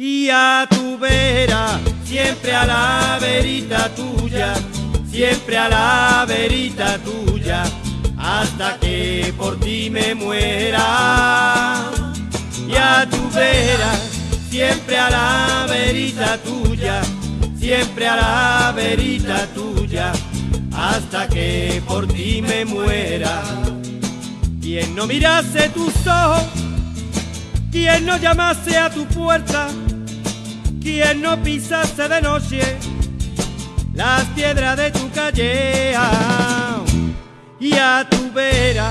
Y a tu vera, siempre a la verita tuya, siempre a la verita tuya, hasta que por ti me muera. Y a tu vera, siempre a la verita tuya, siempre a la verita tuya, hasta que por ti me muera. Quien no mirase tus ojos, quien no llamase a tu puerta, quien no pisase de noche las piedras de tu calle, y a tu vera,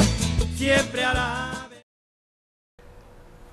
siempre a la...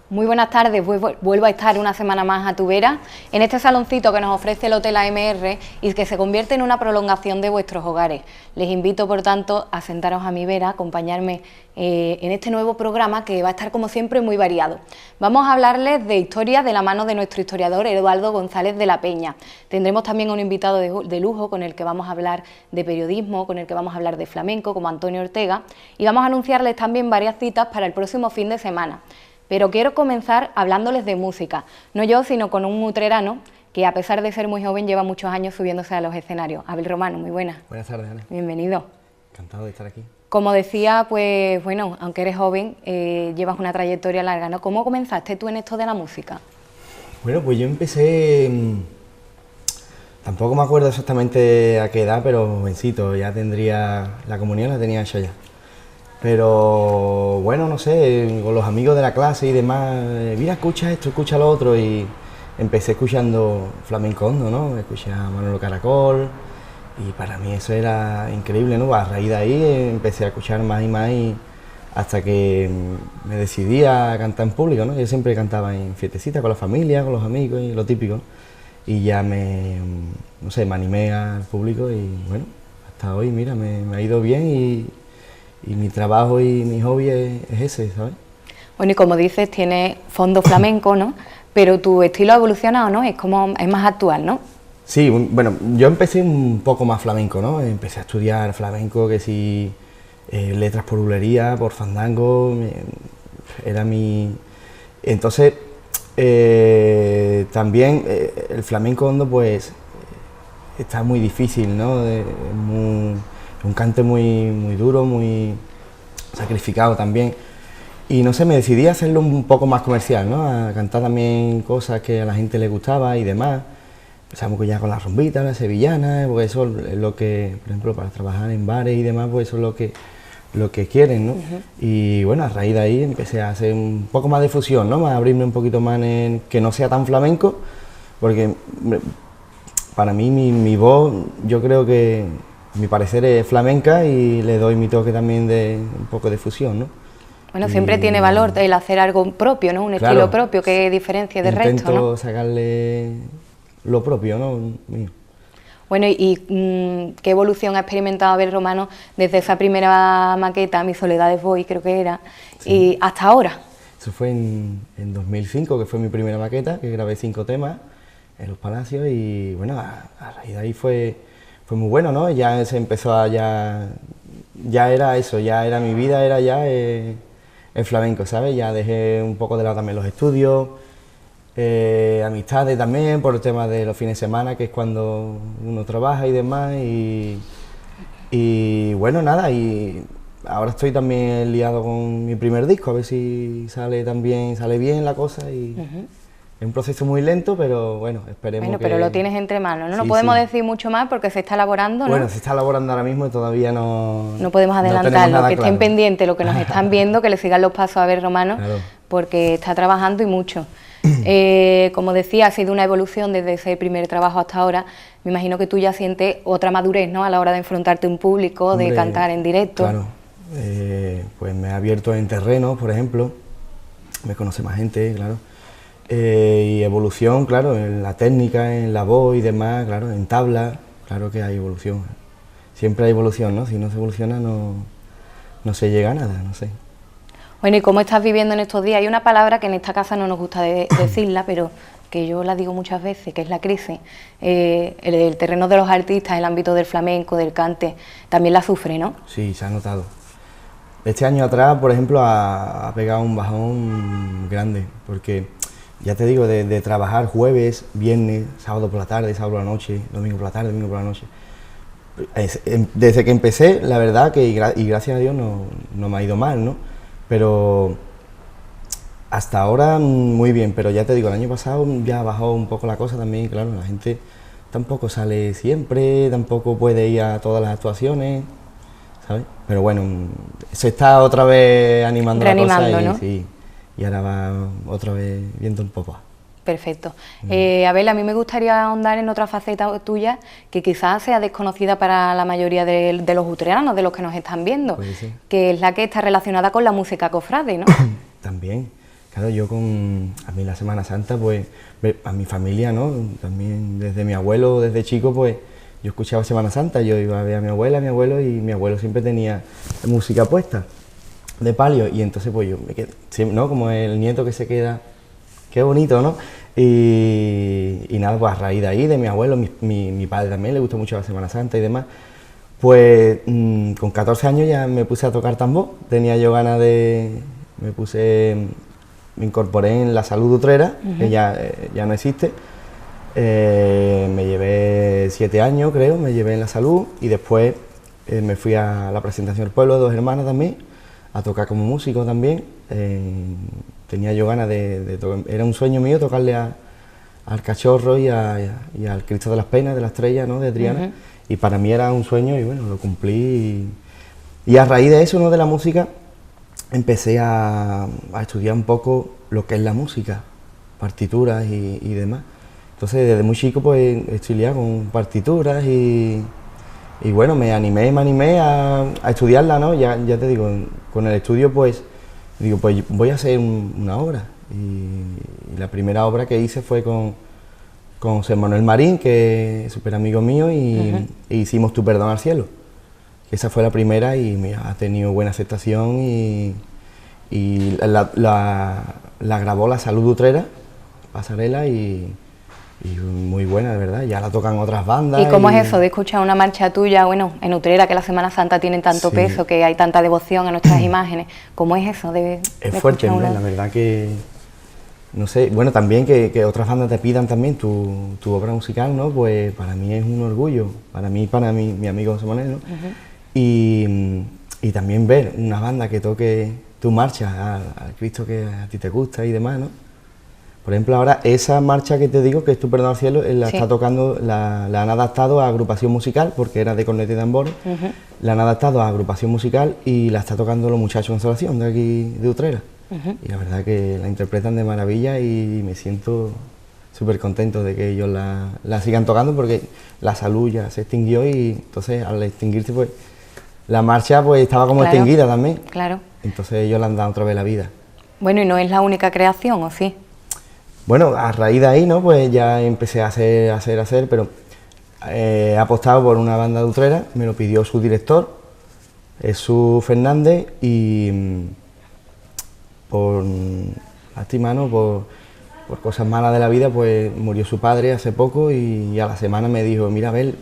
Muy buenas tardes, vuelvo a estar una semana más a tu vera, en este saloncito que nos ofrece el Hotel AMR y que se convierte en una prolongación de vuestros hogares. Les invito, por tanto, a sentaros a mi vera, acompañarme en este nuevo programa que va a estar, como siempre, muy variado. Vamos a hablarles de historia de la mano de nuestro historiador Eduardo González de la Peña. Tendremos también un invitado de lujo con el que vamos a hablar de periodismo, con el que vamos a hablar de flamenco, como Antonio Ortega, y vamos a anunciarles también varias citas para el próximo fin de semana. Pero quiero comenzar hablándoles de música, no yo, sino con un utrerano que, a pesar de ser muy joven, lleva muchos años subiéndose a los escenarios. Abel Romano, muy buenas. Buenas tardes, Ana. Bienvenido. Encantado de estar aquí. Como decía, pues bueno, aunque eres joven, llevas una trayectoria larga, ¿no? ¿Cómo comenzaste tú en esto de la música? Bueno, pues yo empecé, tampoco me acuerdo exactamente a qué edad, pero jovencito, ya tendría, la comunión la tenía hecha ya. Pero bueno, no sé, con los amigos de la clase y demás, mira, escucha esto, escucha lo otro, y empecé escuchando flamenco hondo, ¿no? Escuché a Manolo Caracol, y para mí eso era increíble, ¿no? A raíz de ahí empecé a escuchar más y más, y hasta que me decidí a cantar en público, ¿no? Yo siempre cantaba en fiestecitas con la familia, con los amigos y lo típico, y ya no sé, me animé al público y bueno, hasta hoy, mira, me ha ido bien y mi trabajo y mi hobby es ese, ¿sabes? Bueno, y como dices, tienes fondo flamenco, ¿no? Pero tu estilo ha evolucionado, ¿no? Es más actual, ¿no? Sí, bueno, yo empecé un poco más flamenco, ¿no? Empecé a estudiar flamenco, que sí, letras por bulería, por fandango, era mi... Entonces, también el flamenco hondo, pues, está muy difícil, ¿no? Un cante muy duro, muy sacrificado también, y no sé, me decidí a hacerlo un poco más comercial, ¿no? A cantar también cosas que a la gente le gustaba y demás. Empezamos ya con las rumbitas, las sevillanas, porque eso es lo que, por ejemplo, para trabajar en bares y demás, pues eso es lo que quieren, ¿no? Y bueno, a raíz de ahí empecé a hacer un poco más de fusión, ¿no? A abrirme un poquito más en que no sea tan flamenco, porque para mí mi voz, yo creo que mi parecer es flamenca y le doy mi toque también de un poco de fusión, ¿no? Bueno, siempre tiene valor el hacer algo propio, ¿no? Un estilo propio que diferencie del resto, ¿no? Intento sacarle lo propio, ¿no? Mío. Bueno, ¿y qué evolución ha experimentado Abel Romano desde esa primera maqueta, Mi soledad es voy, creo que era, sí, y hasta ahora? Eso fue en 2005, que fue mi primera maqueta, que grabé 5 temas en Los Palacios, y bueno, a raíz de ahí fue muy bueno, ¿no? Ya se empezó a ya era eso, ya era mi vida, era ya el flamenco, ¿sabes? Ya dejé un poco de lado también los estudios, amistades también, por el tema de los fines de semana, que es cuando uno trabaja y demás, y bueno, nada, y ahora estoy también liado con mi primer disco, a ver si sale bien la cosa, y... Es un proceso muy lento, pero bueno, esperemos que... pero lo tienes entre manos, ¿no? Sí, no podemos sí decir mucho más porque se está elaborando, ¿no? Bueno, se está elaborando ahora mismo y todavía no podemos adelantarlo, que estén claro. pendientes, lo que nos están viendo, que le sigan los pasos a Abel Romano, claro, porque está trabajando y mucho. Como decía, ha sido una evolución desde ese primer trabajo hasta ahora. Me imagino que tú ya sientes otra madurez, ¿no? A la hora de enfrentarte a un público, hombre, de cantar en directo. Claro, pues me he abierto en terreno, por ejemplo, me conoce más gente, claro. Y evolución, claro, en la técnica, en la voz y demás, claro, en tabla, claro que hay evolución. Siempre hay evolución, ¿no? Si no se evoluciona no se llega a nada, no sé. Bueno, ¿y cómo estás viviendo en estos días? Hay una palabra que en esta casa no nos gusta decirla, pero que yo la digo muchas veces, que es la crisis. El terreno de los artistas, el ámbito del flamenco, del cante, también la sufre, ¿no? Sí, se ha notado. Este año atrás, por ejemplo, ha pegado un bajón grande, porque ya te digo, de trabajar jueves, viernes, sábado por la tarde, sábado por la noche, domingo por la tarde, domingo por la noche. Desde que empecé, la verdad que, y gracias a Dios, no me ha ido mal, ¿no? Pero hasta ahora muy bien, pero ya te digo, el año pasado ya bajó un poco la cosa también, claro, la gente tampoco sale siempre, tampoco puede ir a todas las actuaciones, ¿sabes? Pero bueno, se está otra vez animando la cosa y, ¿no? Sí, y ahora va otra vez viendo un poco. Perfecto. Abel, a mí me gustaría ahondar en otra faceta tuya que quizás sea desconocida para la mayoría de los utreanos, de los que nos están viendo, que es la que está relacionada con la música cofrade, ¿no? También, claro, a mí la Semana Santa, pues, a mi familia, ¿no? También desde mi abuelo, desde chico, pues, yo escuchaba Semana Santa, yo iba a ver a mi abuela, a mi abuelo, y mi abuelo siempre tenía música puesta, de palio, y entonces, pues, yo me quedé, ¿no? Como el nieto que se queda, qué bonito, ¿no? Y nada, pues a raíz de ahí, de mi abuelo, mi padre también le gustó mucho la Semana Santa y demás, pues con 14 años ya me puse a tocar tambor, tenía yo ganas me incorporé en la Salud de Utrera, que ya no existe, me llevé 7 años creo, me llevé en la Salud y después me fui a la presentación del pueblo de Dos Hermanas también, a tocar como músico también. Tenía yo ganas de tocar, era un sueño mío tocarle al Cachorro y al Cristo de las Penas, de la Estrella, ¿no? De Triana, y para mí era un sueño y bueno, lo cumplí. Y a raíz de eso, ¿no? De la música, empecé a estudiar un poco lo que es la música, partituras y demás. Entonces, desde muy chico, pues, estudiaba con partituras y bueno, me animé a estudiarla, ¿no? Ya te digo, con el estudio, pues, digo, pues voy a hacer una obra. Y la primera obra que hice fue con José Manuel Marín, que es súper amigo mío, e hicimos Tu Perdón al Cielo. Esa fue la primera y mira, ha tenido buena aceptación y la grabó la Salud de Utrera, Pasarela, y muy buena, de verdad, ya la tocan otras bandas. ¿Y cómo es eso de escuchar una marcha tuya, bueno, en Utrera, que la Semana Santa tiene tanto peso, que hay tanta devoción a nuestras imágenes? ¿Cómo es eso de fuerte, hombre, la verdad que, no sé, bueno, también que otras bandas te pidan también tu obra musical, ¿no? Pues para mí es un orgullo, para mí, mi amigo José Manuel, ¿no? Y también ver una banda que toque tu marcha al Cristo que a ti te gusta y demás, ¿no? Por ejemplo, ahora esa marcha que te digo, que es Tu Perdón al Cielo, la está tocando, la han adaptado a agrupación musical, porque era de corneta y tambores, la han adaptado a agrupación musical y la está tocando los muchachos de Consolación, de aquí de Utrera. Y la verdad que la interpretan de maravilla y me siento súper contento de que ellos la sigan tocando, porque la Salud ya se extinguió y entonces al extinguirse, pues, la marcha pues estaba como extinguida también. Claro. Entonces ellos le han dado otra vez la vida. Bueno, ¿y no es la única creación, o sí? Bueno, a raíz de ahí, ¿no? Pues ya empecé a hacer, pero he apostado por una banda de Utrera, me lo pidió su director, Jesús Fernández, y por lástima, ¿no? Por cosas malas de la vida, pues murió su padre hace poco y a la semana me dijo, mira, Abel,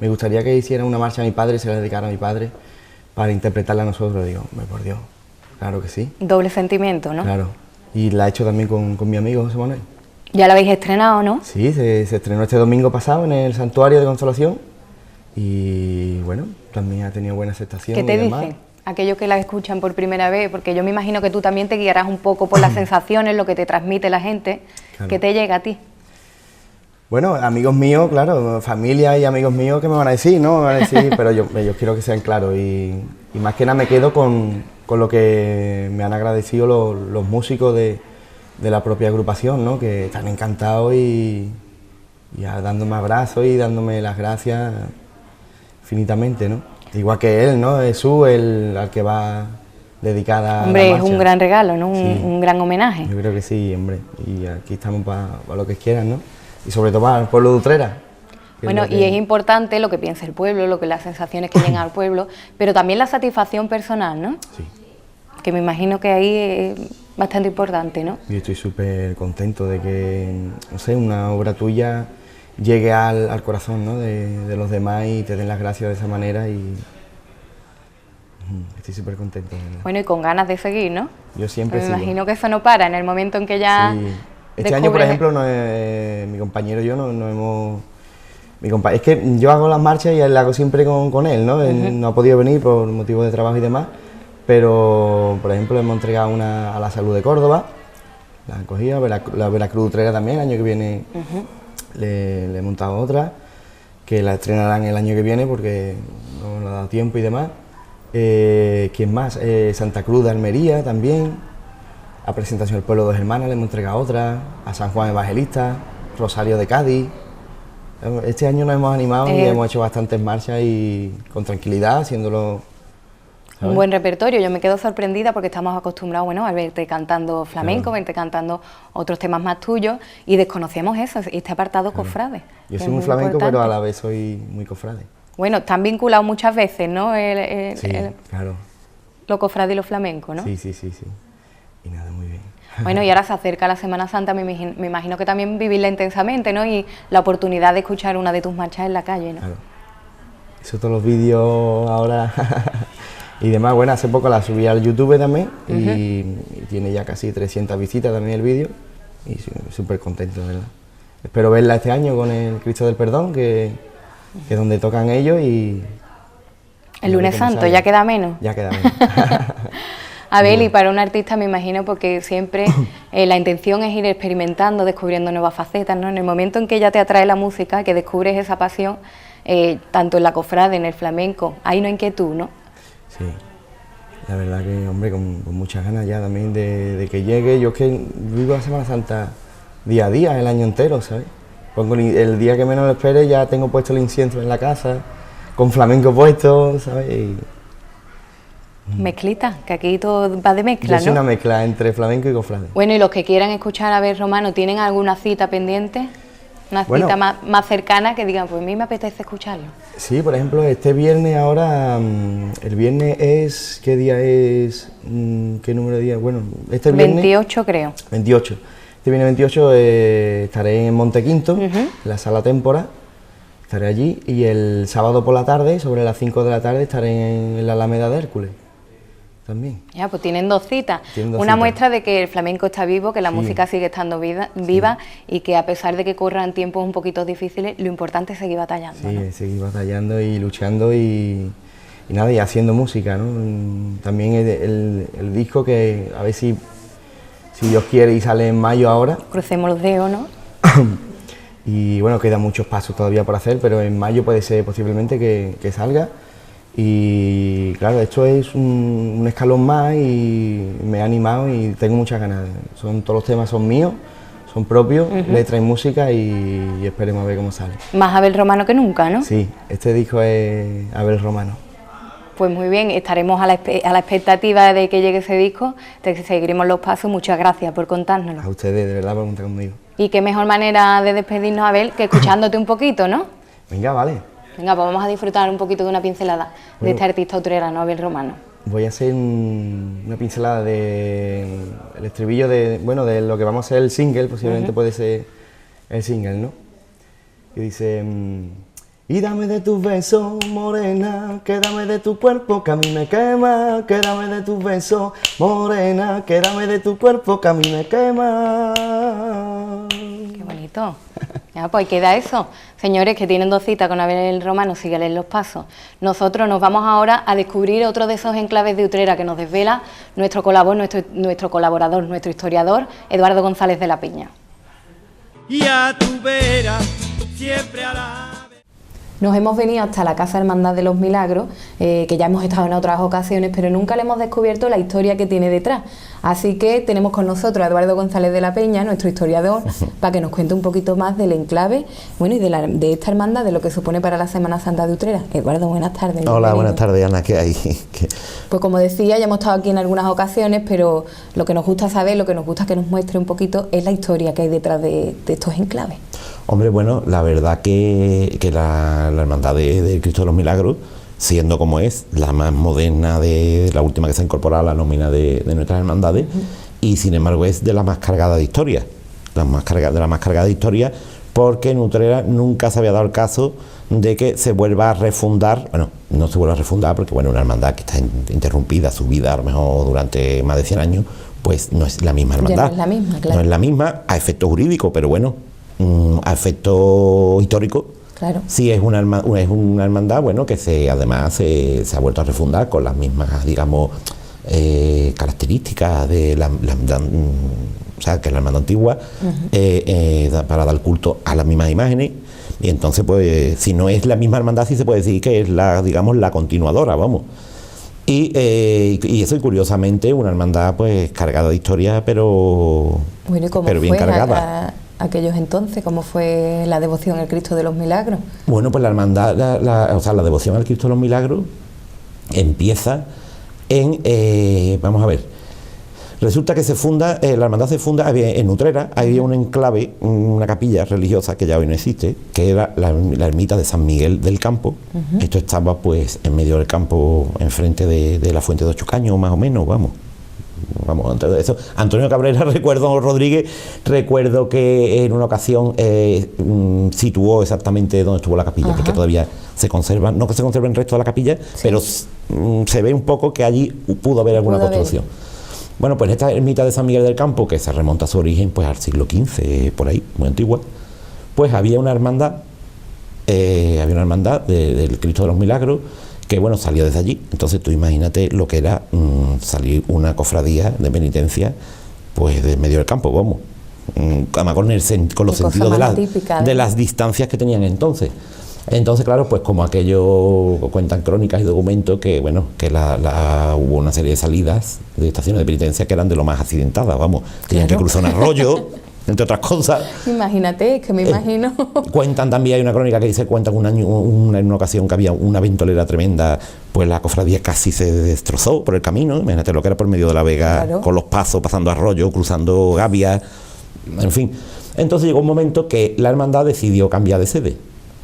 me gustaría que hiciera una marcha a mi padre y se la dedicara a mi padre para interpretarla a nosotros. Digo, por Dios, claro que sí. Doble sentimiento, ¿no? Claro. Y la he hecho también con mi amigo José Manuel. ¿Ya la habéis estrenado, no? Sí, se estrenó este domingo pasado en el Santuario de Consolación y bueno, también ha tenido buena aceptación. ¿Qué te dicen aquellos que la escuchan por primera vez? Porque yo me imagino que tú también te guiarás un poco por las sensaciones, lo que te transmite la gente, ¿qué te llega a ti? Bueno, amigos míos, claro, familia y amigos míos que me van a decir, ¿no? Me van a decir, pero yo quiero que sean claros y más que nada me quedo con lo que me han agradecido los músicos de la propia agrupación, ¿no? Que están encantados y dándome abrazos y dándome las gracias infinitamente, ¿no? Igual que él, ¿no? Jesús, al que va dedicada hombre, a la marcha. Es un gran regalo, ¿no? Un gran homenaje. Yo creo que sí, hombre, y aquí estamos para lo que quieran, ¿no? Y sobre todo para el pueblo de Utrera. Bueno, y es importante lo que piensa el pueblo, las sensaciones que llegan al pueblo, pero también la satisfacción personal, ¿no? Sí. Que me imagino que ahí es bastante importante, ¿no? Yo estoy súper contento de que, no sé, una obra tuya llegue al corazón, ¿no? de los demás y te den las gracias de esa manera y estoy súper contento. Bueno, y con ganas de seguir, ¿no? Yo siempre sigo. Me imagino que eso no para, en el momento en que ya Este año, por ejemplo, mi compañero y yo no hemos... es que yo hago las marchas y la hago siempre con él, ¿no? Él no ha podido venir por motivos de trabajo y demás, pero, por ejemplo, hemos entregado una a la Salud de Córdoba, la han cogido, la Veracruz Utrera también, el año que viene le he montado otra, que la estrenarán el año que viene porque no le ha dado tiempo y demás. ¿Quién más? Santa Cruz de Almería también, a Presentación del Pueblo de Dos Hermanas le hemos entregado otra, a San Juan Evangelista, Rosario de Cádiz. Este año nos hemos animado y hemos hecho bastantes marchas y con tranquilidad, haciéndolo... ¿sabes? Un buen repertorio. Yo me quedo sorprendida porque estamos acostumbrados, bueno, a verte cantando flamenco, verte cantando otros temas más tuyos y desconocemos eso, este apartado cofrade. Yo soy muy flamenco, importante, pero a la vez soy muy cofrade. Bueno, están vinculados muchas veces, ¿no? Sí, claro. Lo cofrade y lo flamenco, ¿no? Sí. Y nada, muy bien. Bueno, y ahora se acerca la Semana Santa, me imagino que también vivirla intensamente, ¿no? Y la oportunidad de escuchar una de tus marchas en la calle, ¿no? Claro. Hizo todos los vídeos ahora y demás. Bueno, hace poco la subí al YouTube también y tiene ya casi 300 visitas también el vídeo y súper contento, ¿verdad? Espero verla este año con el Cristo del Perdón, que es donde tocan ellos y... El lunes santo, ya queda menos. Ya queda menos. Abel, y para un artista me imagino, porque siempre la intención es ir experimentando, descubriendo nuevas facetas, ¿no? En el momento en que ya te atrae la música, que descubres esa pasión, tanto en la cofrade, en el flamenco, hay una inquietud, ¿no? Sí, la verdad que, hombre, con muchas ganas ya también de que llegue. Yo es que vivo la Semana Santa día a día, el año entero, ¿sabes? Pongo el día que menos lo espere ya tengo puesto el incienso en la casa, con flamenco puesto, ¿sabes? Y, mezclita, que aquí todo va de mezcla, ¿no? Es una mezcla entre flamenco y cofrade. Bueno, y los que quieran escuchar a Abel Romano, ¿tienen alguna cita pendiente? Una cita más cercana que digan, pues a mí me apetece escucharlo. Sí, por ejemplo, este viernes ahora, el viernes es, ¿qué día es? ¿Qué número de día? Bueno, este viernes... 28 creo. 28. Este viernes 28 estaré en Montequinto, en la Sala Témpora, estaré allí, y el sábado por la tarde, sobre las 5 de la tarde, estaré en la Alameda de Hércules. También. Ya, pues tienen dos citas. Una muestra de que el flamenco está vivo, que la música sigue estando viva y que a pesar de que corran tiempos un poquito difíciles, lo importante es seguir batallando. Sí, ¿no? Seguir batallando y luchando y nada, y haciendo música, ¿no? También el disco que a ver si Dios quiere y sale en mayo ahora. Crucemos los dedos, ¿no? Y bueno, quedan muchos pasos todavía por hacer, pero en mayo puede ser posiblemente que salga. Y claro, esto es un escalón más y me ha animado y tengo muchas ganas. Todos los temas son míos, son propios, letra y música y esperemos a ver cómo sale. Más Abel Romano que nunca, ¿no? Sí, este disco es Abel Romano. Pues muy bien, estaremos a la expectativa de que llegue ese disco, te seguiremos los pasos. Muchas gracias por contárnoslo. A ustedes, de verdad, por contar conmigo. Y qué mejor manera de despedirnos, Abel, que escuchándote un poquito, ¿no? Venga, vale. Venga, pues vamos a disfrutar un poquito de una pincelada de este artista utrerano, Abel Romano. Voy a hacer una pincelada del estribillo de lo que vamos a hacer el single, posiblemente puede ser el single, ¿no? Que dice: y dame de tus besos, morena, que dame de tu cuerpo que a mí me quema, que dame de tus besos, morena, que dame de tu cuerpo que a mí me quema. Qué bonito. Ya, pues queda eso. Señores que tienen dos citas con Abel Romano, síganle los pasos. Nosotros nos vamos ahora a descubrir otro de esos enclaves de Utrera que nos desvela nuestro colaborador, nuestro historiador, Eduardo González de la Peña. Y a tu vera, siempre a la... Nos hemos venido hasta la Casa Hermandad de los Milagros, que ya hemos estado en otras ocasiones, pero nunca le hemos descubierto la historia que tiene detrás. Así que tenemos con nosotros a Eduardo González de la Peña, nuestro historiador, para que nos cuente un poquito más del enclave, bueno, y de esta hermandad, de lo que supone para la Semana Santa de Utrera. Eduardo, buenas tardes. Hola, bienvenido. Buenas tardes, Ana, ¿qué hay? Pues como decía, ya hemos estado aquí en algunas ocasiones, pero lo que nos gusta saber, lo que nos gusta que nos muestre un poquito, es la historia que hay detrás de estos enclaves. Hombre, bueno, la verdad que la Hermandad del Cristo de los Milagros, siendo como es la más moderna, de la última que se ha incorporado a la nómina de nuestras hermandades, y sin embargo es de la más cargada de historia, de la más cargada de historia, porque en Utrera nunca se había dado el caso de que se vuelva a refundar, bueno, no se vuelva a refundar porque bueno, una hermandad que está interrumpida, su vida a lo mejor durante más de 100 años, pues no es la misma hermandad. Ya no es la misma, claro. No es la misma a efecto jurídico, pero bueno, a efecto histórico. Claro. Sí es una hermandad, bueno, que además se ha vuelto a refundar con las mismas, digamos, características de la hermandad, o sea, que es la hermandad antigua, para dar culto a las mismas imágenes. Y entonces, pues, si no es la misma hermandad, sí se puede decir que es la, digamos, la continuadora, vamos. Y eso, y curiosamente, una hermandad, pues, cargada de historia, pero, bueno, ¿y cómo pero bien fue cargada. Aquellos entonces? ¿Cómo fue la devoción al Cristo de los Milagros? Bueno, pues la hermandad, la devoción al Cristo de los Milagros empieza vamos a ver. Resulta que la hermandad se funda en Utrera, había un enclave, una capilla religiosa que ya hoy no existe, que era la ermita de San Miguel del Campo. Esto estaba pues en medio del campo, enfrente de la Fuente de Ocho Caños, más o menos, vamos, antes de eso. Antonio Cabrera, recuerdo que en una ocasión situó exactamente donde estuvo la capilla, porque todavía se conserva, no que se conserve el resto de la capilla, sí, pero se ve un poco que allí pudo haber alguna construcción. Bueno, pues esta ermita de San Miguel del Campo, que se remonta a su origen pues al siglo XV, por ahí, muy antigua, pues había una hermandad del Cristo de los Milagros, que bueno, salió desde allí. Entonces tú imagínate lo que era salir una cofradía de penitencia pues de medio del campo, vamos. Además con los sentidos de las distancias que tenían entonces. Entonces, claro, pues como aquello cuentan crónicas y documentos que, bueno, que hubo una serie de salidas de estaciones de penitencia que eran de lo más accidentadas, vamos. Tenían que cruzar un arroyo, entre otras cosas. Imagínate, es que me imagino. Cuentan también, hay una crónica que dice, cuentan en una ocasión que había una ventolera tremenda, pues la cofradía casi se destrozó por el camino. Imagínate lo que era por medio de la Vega, claro, con los pasos, pasando arroyo, cruzando gavias, en fin. Entonces llegó un momento que la hermandad decidió cambiar de sede.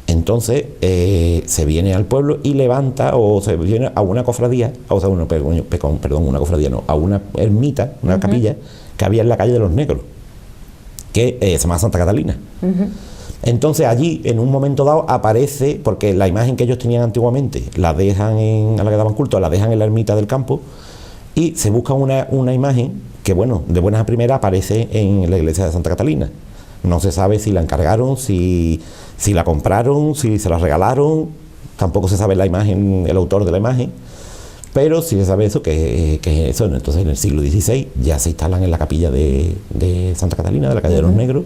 Entonces se viene al pueblo y levanta, o se viene a una cofradía, a una ermita, una capilla que había en la calle de los Negros, que se llama Santa Catalina. Entonces allí, en un momento dado, aparece, porque la imagen que ellos tenían antiguamente la dejan a la que daban culto, la dejan en la ermita del campo, y se busca una imagen que, bueno, de buenas a primeras aparece en la iglesia de Santa Catalina. No se sabe si la encargaron, si la compraron, si se la regalaron, tampoco se sabe la imagen, el autor de la imagen, pero sí se sabe eso, que eso. Entonces en el siglo XVI ya se instalan en la capilla de Santa Catalina, de la calle de los Negros,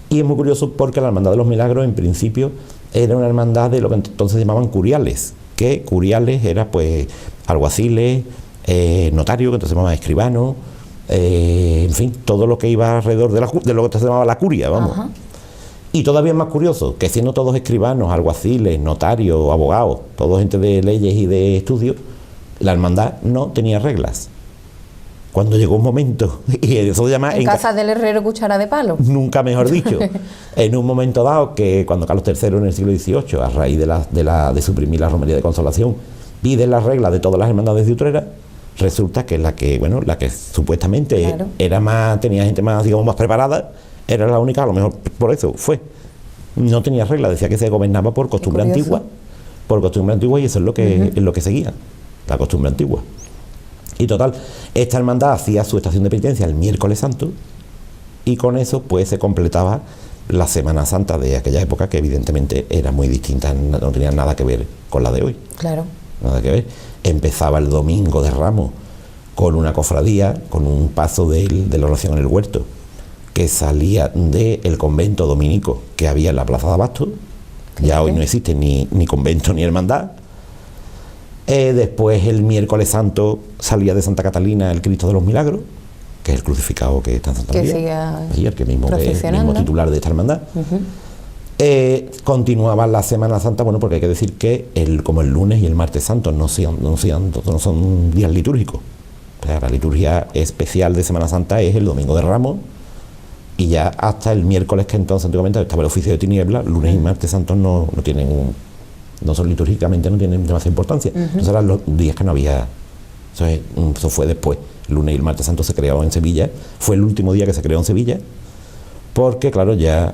y es muy curioso porque la Hermandad de los Milagros en principio era una hermandad de lo que entonces llamaban curiales, que curiales era pues alguaciles, notario, que entonces se llamaba escribano, en fin, todo lo que iba alrededor de lo que se llamaba la curia, vamos. Y todavía es más curioso que siendo todos escribanos, alguaciles, notarios, abogados, todos gente de leyes y de estudios, la hermandad no tenía reglas. Cuando llegó un momento, y eso se llama... En casa del herrero cuchara de palo. Nunca mejor dicho. En un momento dado, que cuando Carlos III en el siglo XVIII, a raíz de suprimir la romería de consolación, pide las reglas de todas las hermandades de Utrera, resulta que la que supuestamente claro, tenía gente más, digamos, más preparada, era la única, a lo mejor por eso fue. No tenía regla, decía que se gobernaba por costumbre antigua, y eso es lo que, es lo que seguía, la costumbre antigua. Y total, esta hermandad hacía su estación de penitencia el miércoles santo, y con eso pues se completaba la Semana Santa de aquella época, que evidentemente era muy distinta, no tenía nada que ver con la de hoy. Claro. Nada que ver. Empezaba el domingo de Ramos con una cofradía, con un paso de la oración en el huerto, que salía del convento dominico que había en la Plaza de Abasto. Ya hoy no existe ni convento ni hermandad. Después el miércoles santo salía de Santa Catalina el Cristo de los Milagros, que es el crucificado que está en Santa María, el mismo titular de esta hermandad. Continuaba la Semana Santa, bueno, porque hay que decir que como el lunes y el martes santo no son días litúrgicos. O sea, la liturgia especial de Semana Santa es el domingo de Ramos, y ya hasta el miércoles, que entonces antiguamente estaba el oficio de tinieblas, lunes y martes santos no son litúrgicamente, no tienen demasiada importancia. Entonces eran los días que no había. Eso fue después. El lunes y el martes santo se creó en Sevilla, fue el último día que se creó en Sevilla, porque claro, ya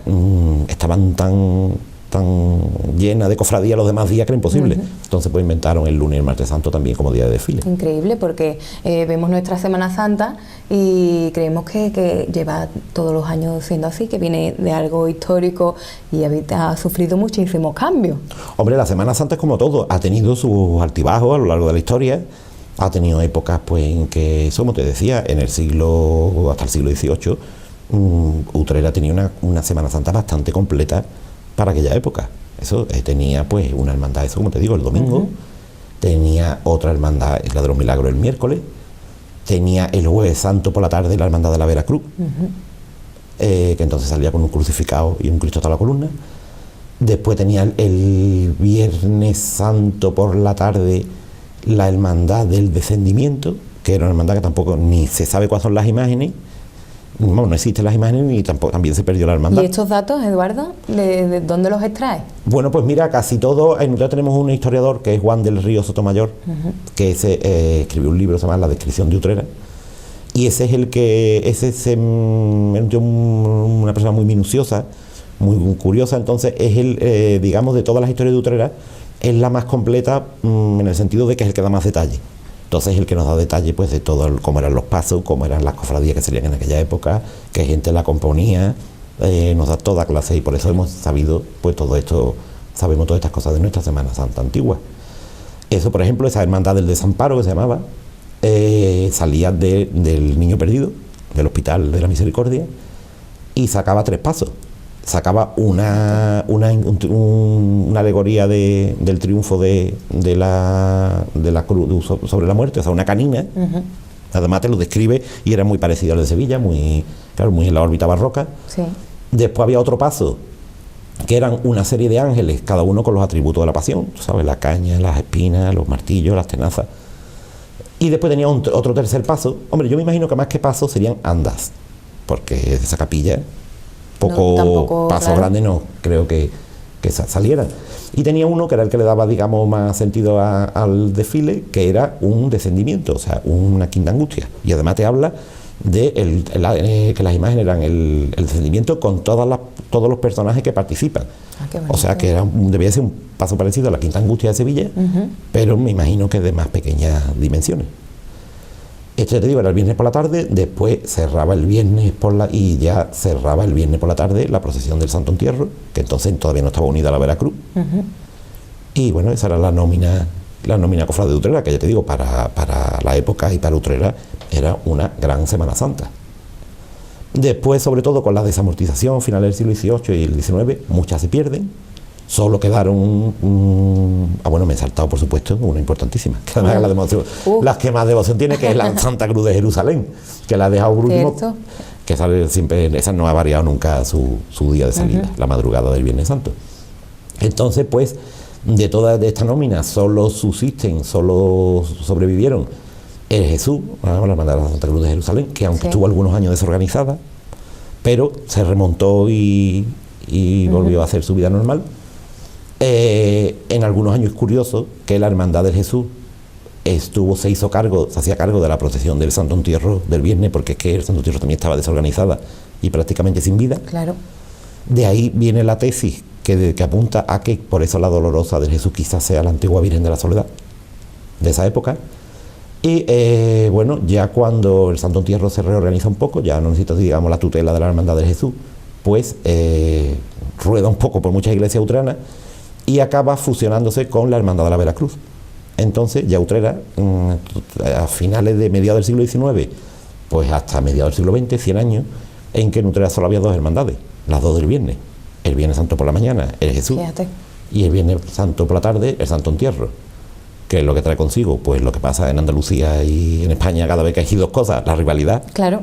estaban tan tan llena de cofradía los demás días que era imposible. Entonces pues inventaron el lunes y el martes santo también como día de desfile. Increíble, porque vemos nuestra Semana Santa y creemos que lleva todos los años siendo así, que viene de algo histórico y ha sufrido muchísimos cambios. Hombre, la Semana Santa es como todo, ha tenido sus altibajos a lo largo de la historia, ha tenido épocas pues en que, como te decía, en el siglo, hasta el siglo XVIII, Utrera tenía una Semana Santa bastante completa para aquella época. Eso tenía pues una hermandad, eso como te digo, el domingo, tenía otra hermandad, la de los Milagros, el miércoles, tenía el Jueves Santo por la tarde la hermandad de la Veracruz, que entonces salía con un crucificado y un Cristo hasta la columna. Después tenía el Viernes Santo por la tarde la hermandad del Descendimiento, que era una hermandad que tampoco ni se sabe cuáles son las imágenes. Bueno, no existen las imágenes y también se perdió la hermandad. ¿Y estos datos, Eduardo, de dónde los extraes? Bueno, pues mira, casi todo. En Utrera tenemos un historiador que es Juan del Río Sotomayor, que escribió un libro, se llama La descripción de Utrera, y ese es el que, una persona muy minuciosa, muy curiosa. Entonces es el, digamos, de todas las historias de Utrera, es la más completa en el sentido de que es el que da más detalle. Entonces el que nos da detalle pues de todo, cómo eran los pasos, cómo eran las cofradías que salían en aquella época, qué gente la componía, nos da toda clase, y por eso hemos sabido pues todo esto, sabemos todas estas cosas de nuestra Semana Santa antigua. Eso, por ejemplo, esa hermandad del Desamparo que se llamaba, salía del Niño Perdido, del Hospital de la Misericordia, y sacaba 3 pasos. Sacaba una alegoría del triunfo de la cruz sobre la muerte, o sea, una canina. Además te lo describe y era muy parecido al de Sevilla, muy en la órbita barroca. Sí. Después había otro paso, que eran una serie de ángeles, cada uno con los atributos de la pasión, ¿sabes? La caña, las espinas, los martillos, las tenazas. Y después tenía otro tercer paso. Hombre, yo me imagino que más que pasos serían andas, porque de esa capilla tampoco pasos claro, grandes no creo que salieran. Y tenía uno que era el que le daba, digamos, más sentido al desfile, que era un descendimiento, o sea, una quinta angustia. Y además te habla de que las imágenes eran el descendimiento con todos los personajes que participan. O sea, que debía ser un paso parecido a la quinta angustia de Sevilla, pero me imagino que de más pequeñas dimensiones. Este, te digo, era el viernes por la tarde, después cerraba el viernes por la tarde la procesión del Santo Entierro, que entonces todavía no estaba unida a la Veracruz. Y bueno, esa era la nómina cofrade de Utrera, que ya te digo, para la época y para Utrera era una gran Semana Santa. Después, sobre todo con la desamortización, finales del siglo XVIII y el XIX, muchas se pierden. Solo quedaron, bueno, me he saltado por supuesto una importantísima, que además es la devoción, las que más devoción tiene, que es la Santa Cruz de Jerusalén, que la ha dejado por último, que sale siempre, esa no ha variado nunca su día de salida, la madrugada del Viernes Santo. Entonces, pues, de toda esta nómina solo sobrevivieron el Jesús, la hermandad de la Santa Cruz de Jerusalén, que aunque estuvo algunos años desorganizada, pero se remontó y volvió a hacer su vida normal. En algunos años es curioso que la hermandad del Jesús se hacía cargo de la procesión del Santo Entierro del viernes, porque es que el Santo Entierro también estaba desorganizada y prácticamente sin vida. Claro. De ahí viene la tesis que apunta a que por eso la Dolorosa del Jesús quizás sea la antigua Virgen de la Soledad de esa época. Y bueno, ya cuando el Santo Entierro se reorganiza un poco, ya no necesita, digamos, la tutela de la hermandad del Jesús, pues rueda un poco por muchas iglesias utranas y acaba fusionándose con la hermandad de la Veracruz. Entonces ya Utrera, a finales de mediados del siglo XIX, pues hasta mediados del siglo XX, 100 años, en que en Utrera solo había 2 hermandades, las 2 del viernes. El Viernes Santo por la mañana, el Jesús, y el Viernes Santo por la tarde, el Santo Entierro. Que es lo que trae consigo, pues lo que pasa en Andalucía y en España cada vez que hay 2 cosas, la rivalidad. Claro.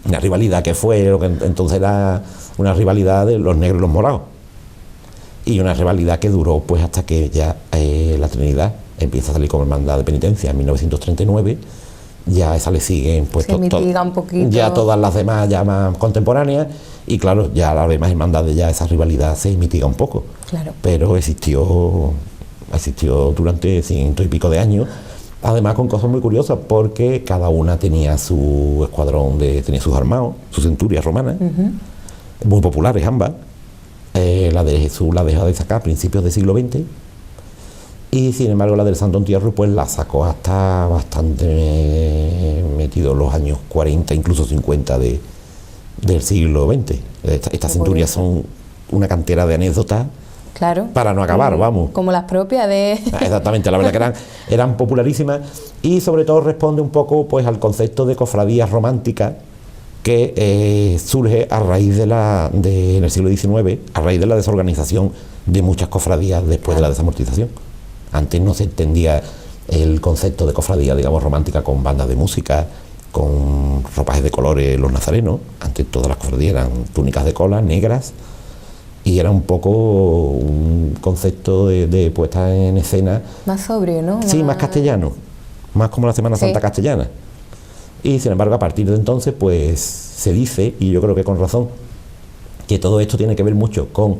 Una rivalidad que fue lo que entonces era una rivalidad de los negros y los morados. Y una rivalidad que duró pues hasta que ya la Trinidad empieza a salir como hermandad de penitencia en 1939. Ya esa le siguen pues un poquito. Ya todas las demás ya más contemporáneas, y claro, ya las demás hermandades ya esa rivalidad se mitiga un poco. Claro. Pero existió durante 100 y pico de años, además con cosas muy curiosas, porque cada una tenía su escuadrón, tenía sus armados, sus centurias romanas, muy populares ambas. La de Jesús la dejó de sacar a principios del siglo XX, y sin embargo la del Santo Entierro pues la sacó hasta bastante metido los años 40, incluso 50 del siglo XX. Estas centurias son una cantera de anécdotas, claro, para no acabar, vamos. Como las propias de... Exactamente, la verdad que eran popularísimas, y sobre todo responde un poco pues al concepto de cofradía romántica que surge a raíz en el siglo XIX, a raíz de la desorganización de muchas cofradías después de la desamortización. Antes no se entendía el concepto de cofradía, digamos, romántica, con bandas de música, con ropajes de colores, los nazarenos. Antes todas las cofradías eran túnicas de cola, negras, y era un poco un concepto de puesta en escena... Más sobrio, ¿no? Sí, más castellano, más como la Semana Santa castellana. Y sin embargo, a partir de entonces, pues se dice, y yo creo que con razón, que todo esto tiene que ver mucho con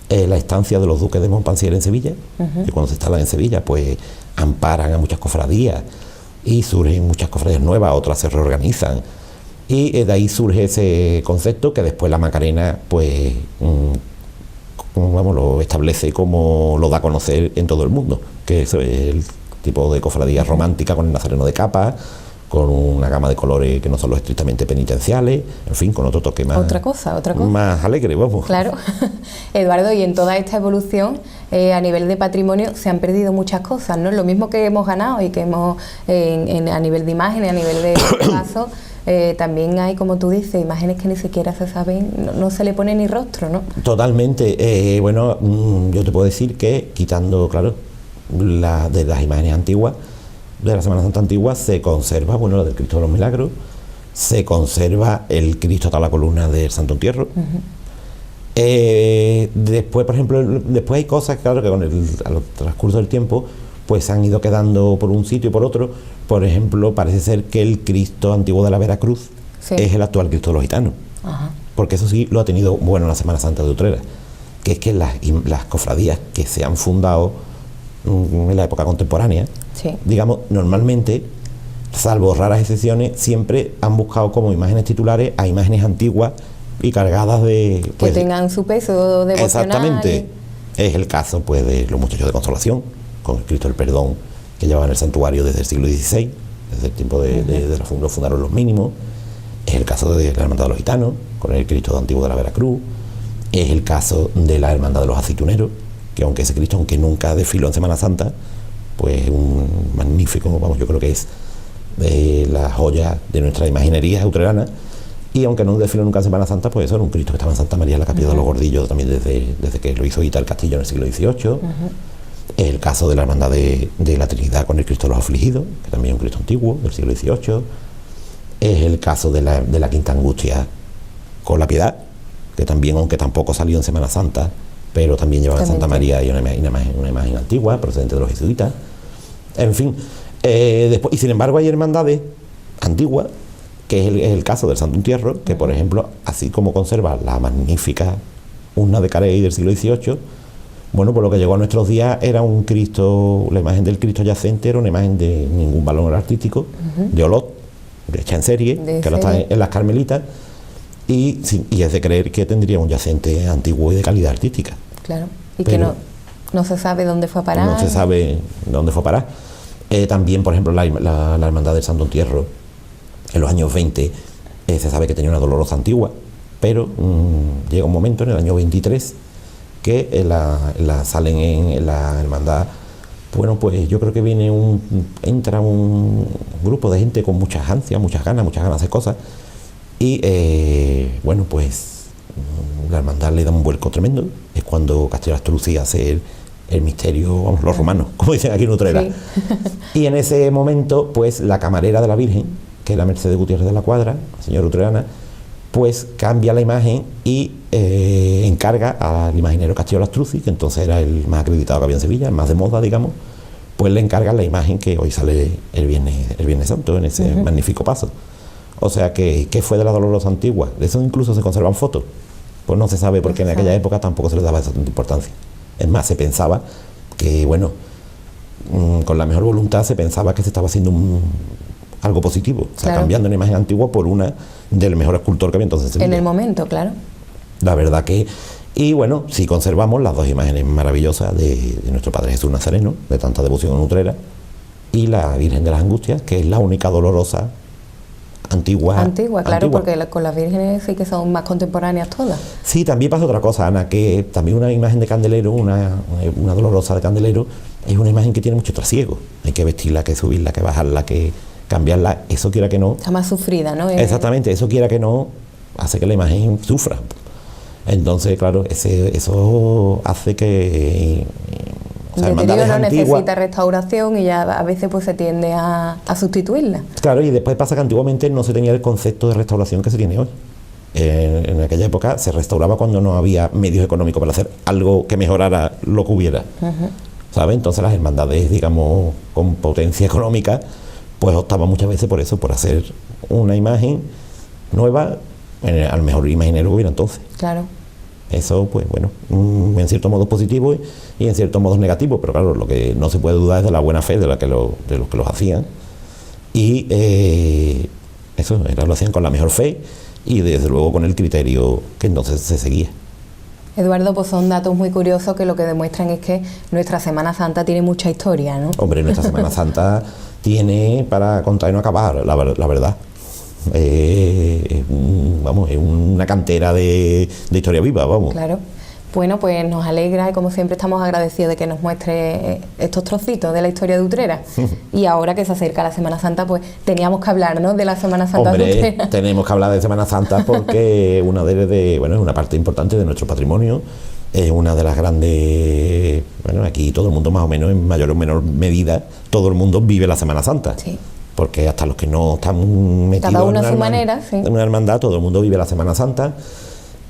la estancia de los duques de Montpensier en Sevilla, que cuando se instalan en Sevilla, pues amparan a muchas cofradías, y surgen muchas cofradías nuevas, otras se reorganizan, y de ahí surge ese concepto que después la Macarena, pues, lo establece como lo da a conocer en todo el mundo, que es el tipo de cofradía romántica con el nazareno de capa, con una gama de colores que no son los estrictamente penitenciales, en fin, con otro toque más... Otra cosa. Más alegre, vamos. Claro. Eduardo, y en toda esta evolución, a nivel de patrimonio, se han perdido muchas cosas, ¿no? Lo mismo que hemos ganado y que hemos, a nivel de imágenes, a nivel de pasos, también hay, como tú dices, imágenes que ni siquiera se saben, no se le pone ni rostro, ¿no? Totalmente. Bueno, yo te puedo decir que, quitando, claro, de las imágenes antiguas, de la Semana Santa antigua, se conserva, bueno, la del Cristo de los Milagros, se conserva el Cristo atado a la columna del Santo Entierro. Después, por ejemplo, después hay cosas, claro, que con el transcurso del tiempo, pues se han ido quedando por un sitio y por otro. Por ejemplo, parece ser que el Cristo antiguo de la Veracruz es el actual Cristo de los Gitanos. Porque eso sí lo ha tenido bueno la Semana Santa de Utrera, que es que las cofradías que se han fundado en la época contemporánea, digamos, normalmente, salvo raras excepciones, siempre han buscado como imágenes titulares a imágenes antiguas y cargadas de... Pues, que tengan su peso devocional. Exactamente. Es el caso, pues, de los Muchachos de Consolación, con el Cristo del Perdón, que llevaban el santuario desde el siglo XVI, desde el tiempo de lo fundaron los mínimos. Es el caso de la Hermandad de los Gitanos, con el Cristo antiguo de la Veracruz. Es el caso de la Hermandad de los Aceituneros, que aunque ese Cristo, aunque nunca desfiló en Semana Santa, pues un magnífico, vamos, yo creo que es la joya de nuestra imaginería utrerana. Y aunque no desfiló nunca en Semana Santa, pues eso era un Cristo que estaba en Santa María en la Capilla de los Gordillos también desde que lo hizo Hita el Castillo en el siglo XVIII. Es el caso de la Hermandad de la Trinidad con el Cristo de los Afligidos, que también es un Cristo antiguo del siglo XVIII. Es el caso de la Quinta Angustia con la Piedad, que también, aunque tampoco salió en Semana Santa, pero también llevaba en Santa María y una imagen antigua, procedente de los jesuitas. En fin, después, y sin embargo hay hermandades antiguas, que es el caso del Santo Entierro, que por ejemplo, así como conserva la magnífica urna de Carey del siglo XVIII, bueno, pues lo que llegó a nuestros días era un Cristo, la imagen del Cristo yacente era una imagen de ningún valor artístico, de Olot, hecha en serie, que lo está en las Carmelitas, y es de creer que tendría un yacente antiguo y de calidad artística. Claro, y que no se sabe dónde fue a parar. No se sabe dónde fue a parar. También, por ejemplo, la Hermandad del Santo Entierro, en los años 20, se sabe que tenía una dolorosa antigua, pero llega un momento, en el año 23, que salen en la hermandad. Bueno, pues yo creo que entra un grupo de gente con muchas ansias, muchas ganas de hacer cosas, y bueno, pues la hermandad le da un vuelco tremendo. Es cuando Castillo Astruci hace el misterio, vamos, los romanos, como dicen aquí en Utrera. Y en ese momento, pues la camarera de la Virgen, que es la Mercedes Gutiérrez de la Cuadra, la señora utrerana, pues cambia la imagen y encarga al imaginero Castillo Astruci, que entonces era el más acreditado que había en Sevilla, el más de moda, digamos, pues le encarga la imagen que hoy sale el Viernes Santo, en ese magnífico paso. O sea, que fue de la Dolorosa Antigua. De eso incluso se conservan fotos. Pues no se sabe, porque en aquella época tampoco se le daba esa importancia. Es más, se pensaba que, bueno, con la mejor voluntad se pensaba que se estaba haciendo algo positivo. O sea, cambiando una imagen antigua por una del mejor escultor que había entonces en Sevilla. En el momento, claro. La verdad que Y bueno, sí conservamos las dos imágenes maravillosas de nuestro Padre Jesús Nazareno, de tanta devoción en Utrera, y la Virgen de las Angustias, que es la única dolorosa antigua, claro, porque con las vírgenes sí que son más contemporáneas todas. Sí, también pasa otra cosa, Ana, que también una imagen de candelero, una dolorosa de candelero, es una imagen que tiene mucho trasiego. Hay que vestirla, hay que subirla, hay que bajarla, hay que cambiarla. Eso quiera que no... Está más sufrida, ¿no? Exactamente, eso quiera que no, hace que la imagen sufra. Entonces, claro, eso hace que... el deterioro necesita restauración y ya a veces pues se tiende a sustituirla. Claro, y después pasa que antiguamente no se tenía el concepto de restauración que se tiene hoy. En aquella época se restauraba cuando no había medios económicos para hacer algo que mejorara lo que hubiera. ¿Sabes? Entonces las hermandades, digamos, con potencia económica, pues optaban muchas veces por eso, por hacer una imagen nueva al mejor imaginero que hubiera entonces. Claro. Eso, pues bueno, en cierto modo positivo y en cierto modo negativo, pero claro, lo que no se puede dudar es de la buena fe de los que los hacían. Y eso, lo hacían con la mejor fe y desde luego con el criterio que entonces se seguía. Eduardo, pues son datos muy curiosos que lo que demuestran es que nuestra Semana Santa tiene mucha historia, ¿no? Hombre, nuestra Semana Santa tiene para contar y no acabar, la verdad. Vamos, es una cantera de historia viva, vamos. Claro. Bueno, pues nos alegra y como siempre estamos agradecidos de que nos muestre estos trocitos de la historia de Utrera. Y ahora que se acerca la Semana Santa, pues teníamos que hablar, ¿no?, de la Semana Santa. Hombre, de Utrera. Tenemos que hablar de Semana Santa porque es una parte importante de nuestro patrimonio. Es una de las grandes... Bueno, aquí todo el mundo más o menos, en mayor o menor medida, todo el mundo vive la Semana Santa. Sí. Porque hasta los que no están metidos cada uno a su manera, sí, en una hermandad, todo el mundo vive la Semana Santa.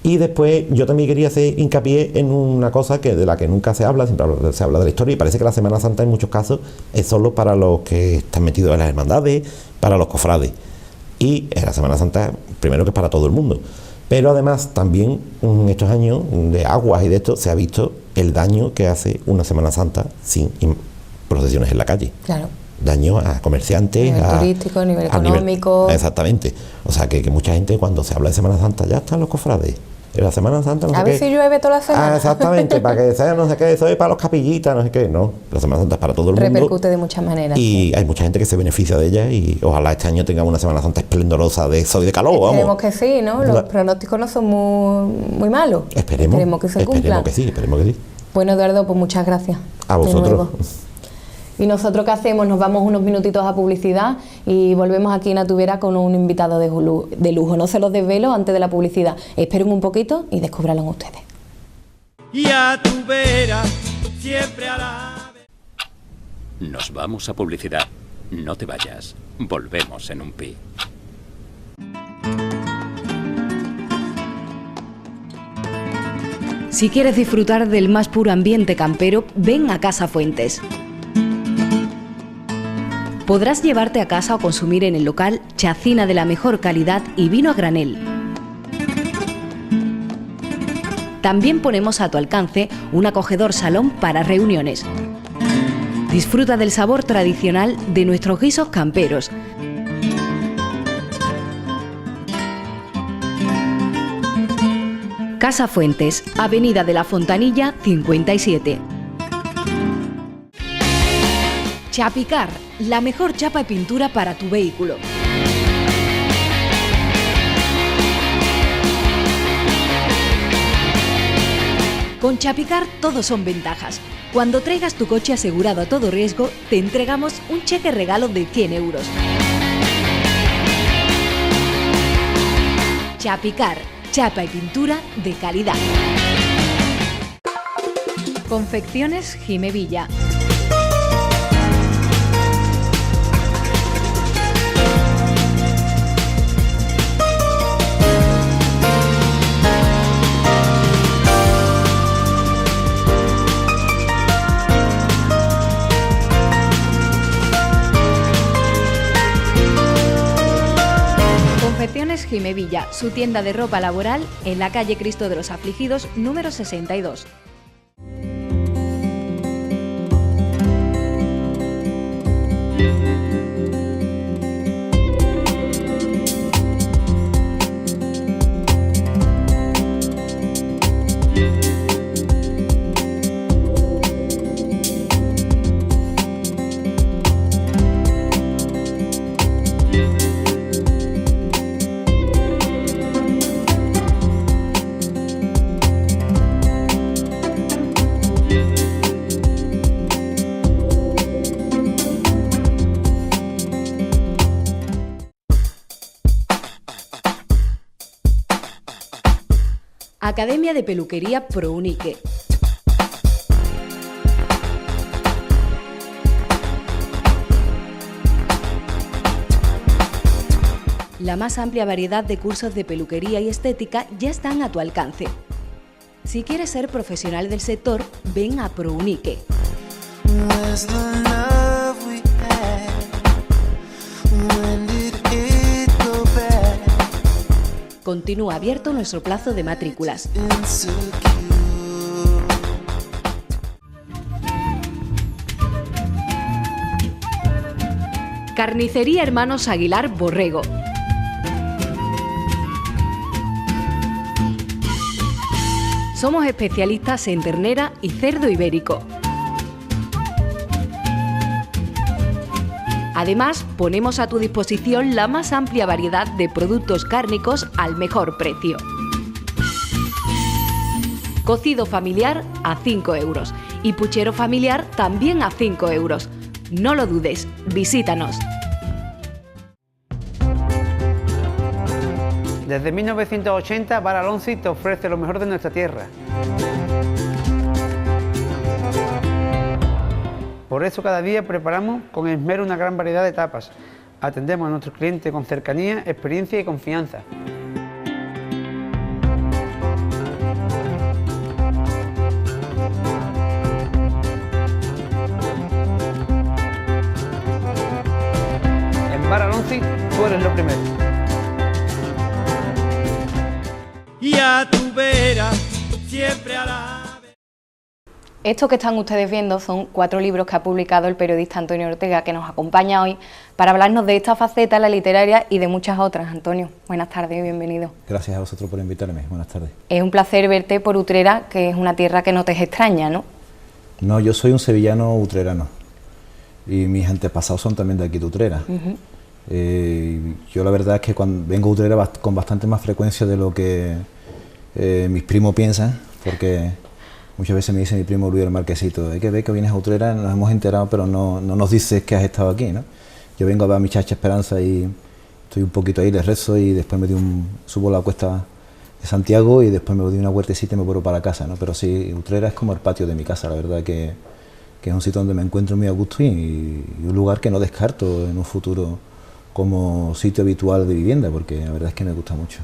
Y después yo también quería hacer hincapié en una cosa de la que nunca se habla, siempre se habla de la historia, y parece que la Semana Santa en muchos casos es solo para los que están metidos en las hermandades, para los cofrades. Y la Semana Santa, primero, que es para todo el mundo. Pero además también en estos años de aguas y de esto se ha visto el daño que hace una Semana Santa sin procesiones en la calle. Claro. Daño a comerciantes, a nivel turístico, a nivel económico. Exactamente. O sea que mucha gente, cuando se habla de Semana Santa, ya están los cofrades. En la Semana Santa no sé qué. A ver si llueve toda la semana. Exactamente, para que sea no sé qué, eso es para los capillitas, no sé qué. No, la Semana Santa es para todo el mundo. Repercute de muchas maneras. Y hay mucha gente que se beneficia de ella y ojalá este año tengamos una Semana Santa esplendorosa de sol y de calor, vamos. Esperemos que sí, ¿no? Los pronósticos no son muy malos. Esperemos que se cumplan. Esperemos que sí. Bueno, Eduardo, pues muchas gracias. A vosotros. ¿Y nosotros qué hacemos? Nos vamos unos minutitos a publicidad y volvemos aquí en Atubera con un invitado de lujo. No se los desvelo antes de la publicidad. Esperen un poquito y descúbranlo ustedes. Y Atubera, siempre a la... Nos vamos a publicidad. No te vayas. Volvemos en un pi. Si quieres disfrutar del más puro ambiente campero, ven a Casa Fuentes. Podrás llevarte a casa o consumir en el local chacina de la mejor calidad y vino a granel. También ponemos a tu alcance un acogedor salón para reuniones. Disfruta del sabor tradicional de nuestros guisos camperos. Casa Fuentes, Avenida de la Fontanilla 57. Chapicar, la mejor chapa y pintura para tu vehículo. Con Chapicar todo son ventajas. Cuando traigas tu coche asegurado a todo riesgo, te entregamos un cheque regalo de 100 euros. Chapicar, chapa y pintura de calidad. Confecciones Jimevilla. Confecciones Jimevilla, su tienda de ropa laboral en la calle Cristo de los Afligidos, número 62. Academia de Peluquería Prounique. La más amplia variedad de cursos de peluquería y estética ya están a tu alcance. Si quieres ser profesional del sector, ven a Prounique. Continúa abierto nuestro plazo de matrículas. Carnicería Hermanos Aguilar Borrego. Somos especialistas en ternera y cerdo ibérico. Además, ponemos a tu disposición la más amplia variedad de productos cárnicos al mejor precio. Cocido familiar a 5 euros y puchero familiar también a 5 euros. No lo dudes, visítanos. Desde 1980, Bar Alonso te ofrece lo mejor de nuestra tierra. Por eso cada día preparamos con esmero una gran variedad de tapas. Atendemos a nuestros clientes con cercanía, experiencia y confianza. En Bar Alonso tú eres lo primero. Y a tu vera, siempre a la... Estos que están ustedes viendo son 4 libros que ha publicado el periodista Antonio Ortega, que nos acompaña hoy para hablarnos de esta faceta, la literaria, y de muchas otras. Antonio, buenas tardes y bienvenido. Gracias a vosotros por invitarme, buenas tardes. Es un placer verte por Utrera, que es una tierra que no te es extraña, ¿no? No, yo soy un sevillano utrerano y mis antepasados son también de aquí de Utrera. Yo la verdad es que cuando vengo a Utrera con bastante más frecuencia de lo que mis primos piensan, porque muchas veces me dice mi primo Luis el Marquesito, hay que ver que vienes a Utrera, nos hemos enterado, pero no nos dices que has estado aquí, ¿no? Yo vengo a ver a mi chacha Esperanza y estoy un poquito ahí, les rezo y después subo la cuesta de Santiago y después me doy una huertecita y me vuelvo para casa, ¿no? Pero sí, Utrera es como el patio de mi casa, la verdad que es un sitio donde me encuentro muy a gusto y un lugar que no descarto en un futuro como sitio habitual de vivienda, porque la verdad es que me gusta mucho.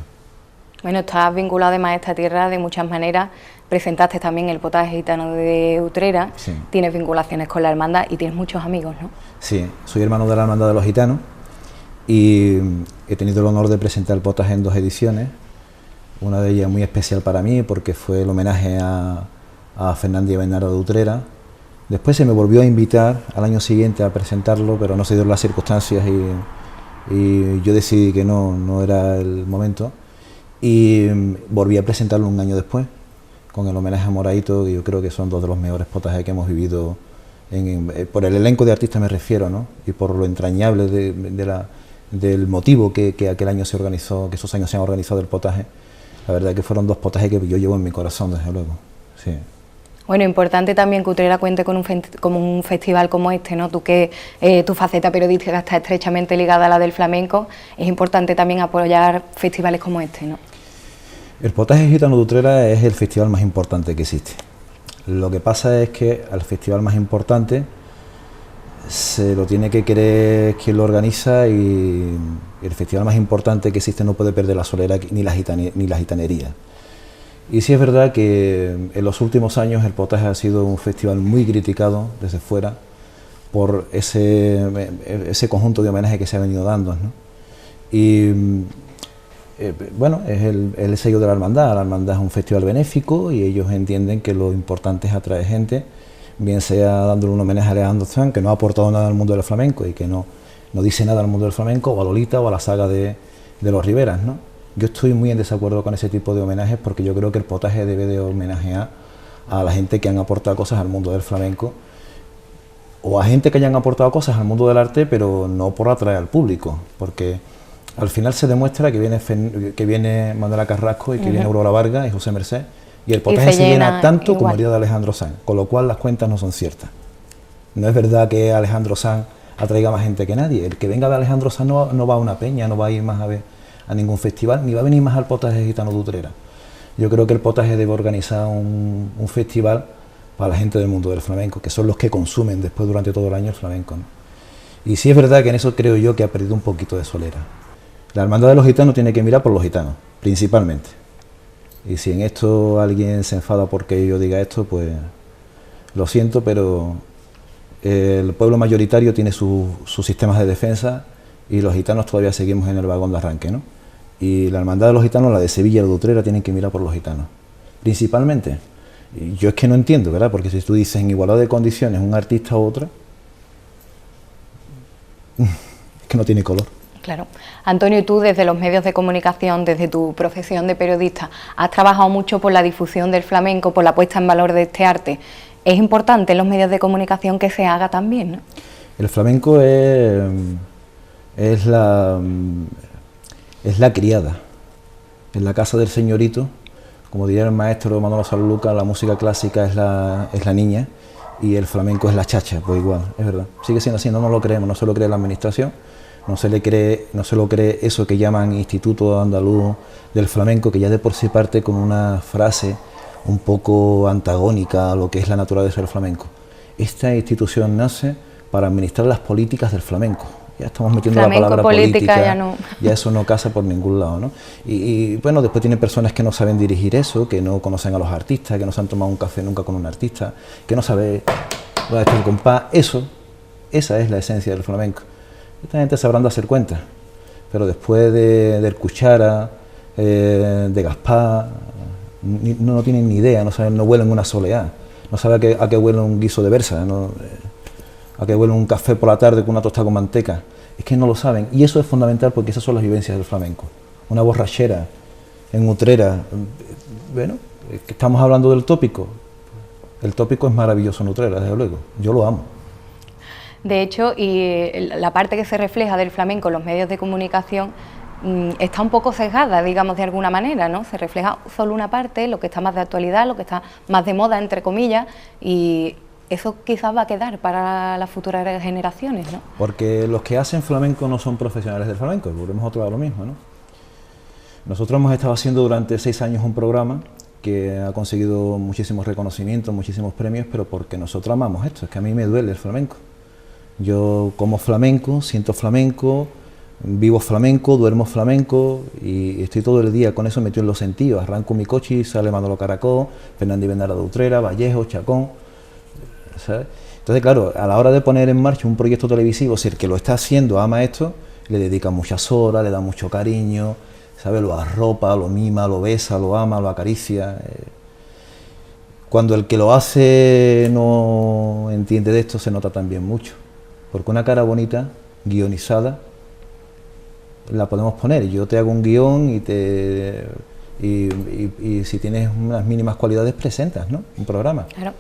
Bueno, estás vinculado además a esta tierra de muchas maneras. Presentaste también el potaje gitano de Utrera, sí. Tienes vinculaciones con la hermandad y tienes muchos amigos, ¿no? Sí, soy hermano de la Hermandad de los Gitanos y he tenido el honor de presentar el potaje en 2 ediciones, una de ellas muy especial para mí porque fue el homenaje a Fernández y Bernardo de Utrera. Después se me volvió a invitar al año siguiente a presentarlo, pero no se dieron las circunstancias y yo decidí que no era el momento. Y volví a presentarlo un año después con el homenaje a Moraito, que yo creo que son 2 de los mejores potajes que hemos vivido por el elenco de artistas me refiero, ¿no? Y por lo entrañable del motivo que aquel año se organizó, que esos años se han organizado el potaje. La verdad que fueron 2 potajes que yo llevo en mi corazón, desde luego. Sí. Bueno, importante también que Utrera cuente con un festival como este, ¿no? Tú que tu faceta periodística está estrechamente ligada a la del flamenco, es importante también apoyar festivales como este, ¿no? El potaje gitano de Utrera es el festival más importante que existe. Lo que pasa es que al festival más importante se lo tiene que querer quien lo organiza y el festival más importante que existe no puede perder la solera ni la gitanería. Y sí es verdad que en los últimos años el potaje ha sido un festival muy criticado desde fuera por ese conjunto de homenaje que se ha venido dando, ¿no? Y bueno, es el sello de la hermandad es un festival benéfico y ellos entienden que lo importante es atraer gente, bien sea dándole un homenaje a Alejandro Sanz, que no ha aportado nada al mundo del flamenco y que no dice nada al mundo del flamenco, o a Lolita o a la saga de los Riveras, ¿no? Yo estoy muy en desacuerdo con ese tipo de homenajes porque yo creo que el potaje debe de homenajear a la gente que han aportado cosas al mundo del flamenco o a gente que hayan aportado cosas al mundo del arte, pero no por atraer al público, porque al final se demuestra que viene Manuela Carrasco y que viene Aurora Vargas y José Merced y el potaje se llena tanto como el día de Alejandro Sanz, con lo cual las cuentas no son ciertas. No es verdad que Alejandro Sanz atraiga más gente que nadie. El que venga de Alejandro Sanz no va a una peña, no va a ir más a ver a ningún festival, ni va a venir más al potaje gitano de Utrera. Yo creo que el Potaje debe organizar un festival para la gente del mundo del flamenco, que son los que consumen después durante todo el año el flamenco, ¿no? Y sí es verdad que en eso creo yo que ha perdido un poquito de solera. La Hermandad de los Gitanos tiene que mirar por los gitanos, principalmente. Y si en esto alguien se enfada porque yo diga esto, pues lo siento, pero el pueblo mayoritario tiene sus sistemas de defensa y los gitanos todavía seguimos en el vagón de arranque, ¿no? Y la Hermandad de los Gitanos, la de Sevilla, la de Utrera, tienen que mirar por los gitanos, principalmente. Y yo es que no entiendo, ¿verdad? Porque si tú dices en igualdad de condiciones un artista u otra, es que no tiene color. Claro. Antonio, y tú desde los medios de comunicación, desde tu profesión de periodista, has trabajado mucho por la difusión del flamenco, por la puesta en valor de este arte. Es importante en los medios de comunicación que se haga también, ¿no? El flamenco es la criada. En la casa del señorito, como diría el maestro Manolo Sanlúcar, la música clásica es la niña y el flamenco es la chacha, pues igual, es verdad. Sigue siendo así, no nos lo creemos, no se lo cree la administración, no se lo cree eso que llaman Instituto Andaluz del Flamenco, que ya de por sí parte con una frase un poco antagónica a lo que es la naturaleza del flamenco. Esta institución nace para administrar las políticas del flamenco. Ya estamos metiendo flamenco, la palabra política, ya eso no casa por ningún lado, ¿no? Y bueno, después tienen personas que no saben dirigir eso, que no conocen a los artistas, que no se han tomado un café nunca con un artista, que no sabe dónde está el compás. Esa es la esencia del flamenco. Esta gente sabrán hacer cuentas, pero después del Cuchara, de Gaspar, no tienen ni idea, no saben, no huelen una soleá, no saben a qué huele un guiso de versa, ¿no? A que huele un café por la tarde con una tostada con manteca. Es que no lo saben, y eso es fundamental porque esas son las vivencias del flamenco. Una borrachera en Utrera, bueno, que estamos hablando del tópico. El tópico es maravilloso en Utrera, desde luego, yo lo amo. De hecho, y la parte que se refleja del flamenco en los medios de comunicación está un poco sesgada, digamos, de alguna manera, ¿no? Se refleja solo una parte, lo que está más de actualidad, lo que está más de moda, entre comillas, y eso quizás va a quedar para las futuras generaciones, ¿no? Porque los que hacen flamenco no son profesionales del flamenco, volvemos otra vez a lo mismo, ¿no? Nosotros hemos estado haciendo durante 6 años un programa que ha conseguido muchísimos reconocimientos, muchísimos premios, pero porque nosotros amamos esto, es que a mí me duele el flamenco. Yo como flamenco, siento flamenco, vivo flamenco, duermo flamenco y estoy todo el día con eso metido en los sentidos. Arranco mi coche y sale Manolo Caracol, Fernández Bernardo de Utrera, Vallejo, Chacón, ¿sabes? Entonces, claro, a la hora de poner en marcha un proyecto televisivo, si el que lo está haciendo ama esto, le dedica muchas horas, le da mucho cariño, ¿sabes? Lo arropa, lo mima, lo besa, lo ama, lo acaricia. Cuando el que lo hace no entiende de esto, se nota también mucho. Porque una cara bonita, guionizada, la podemos poner. Yo te hago un guión y si tienes unas mínimas cualidades presentas, ¿no? Un programa. Claro.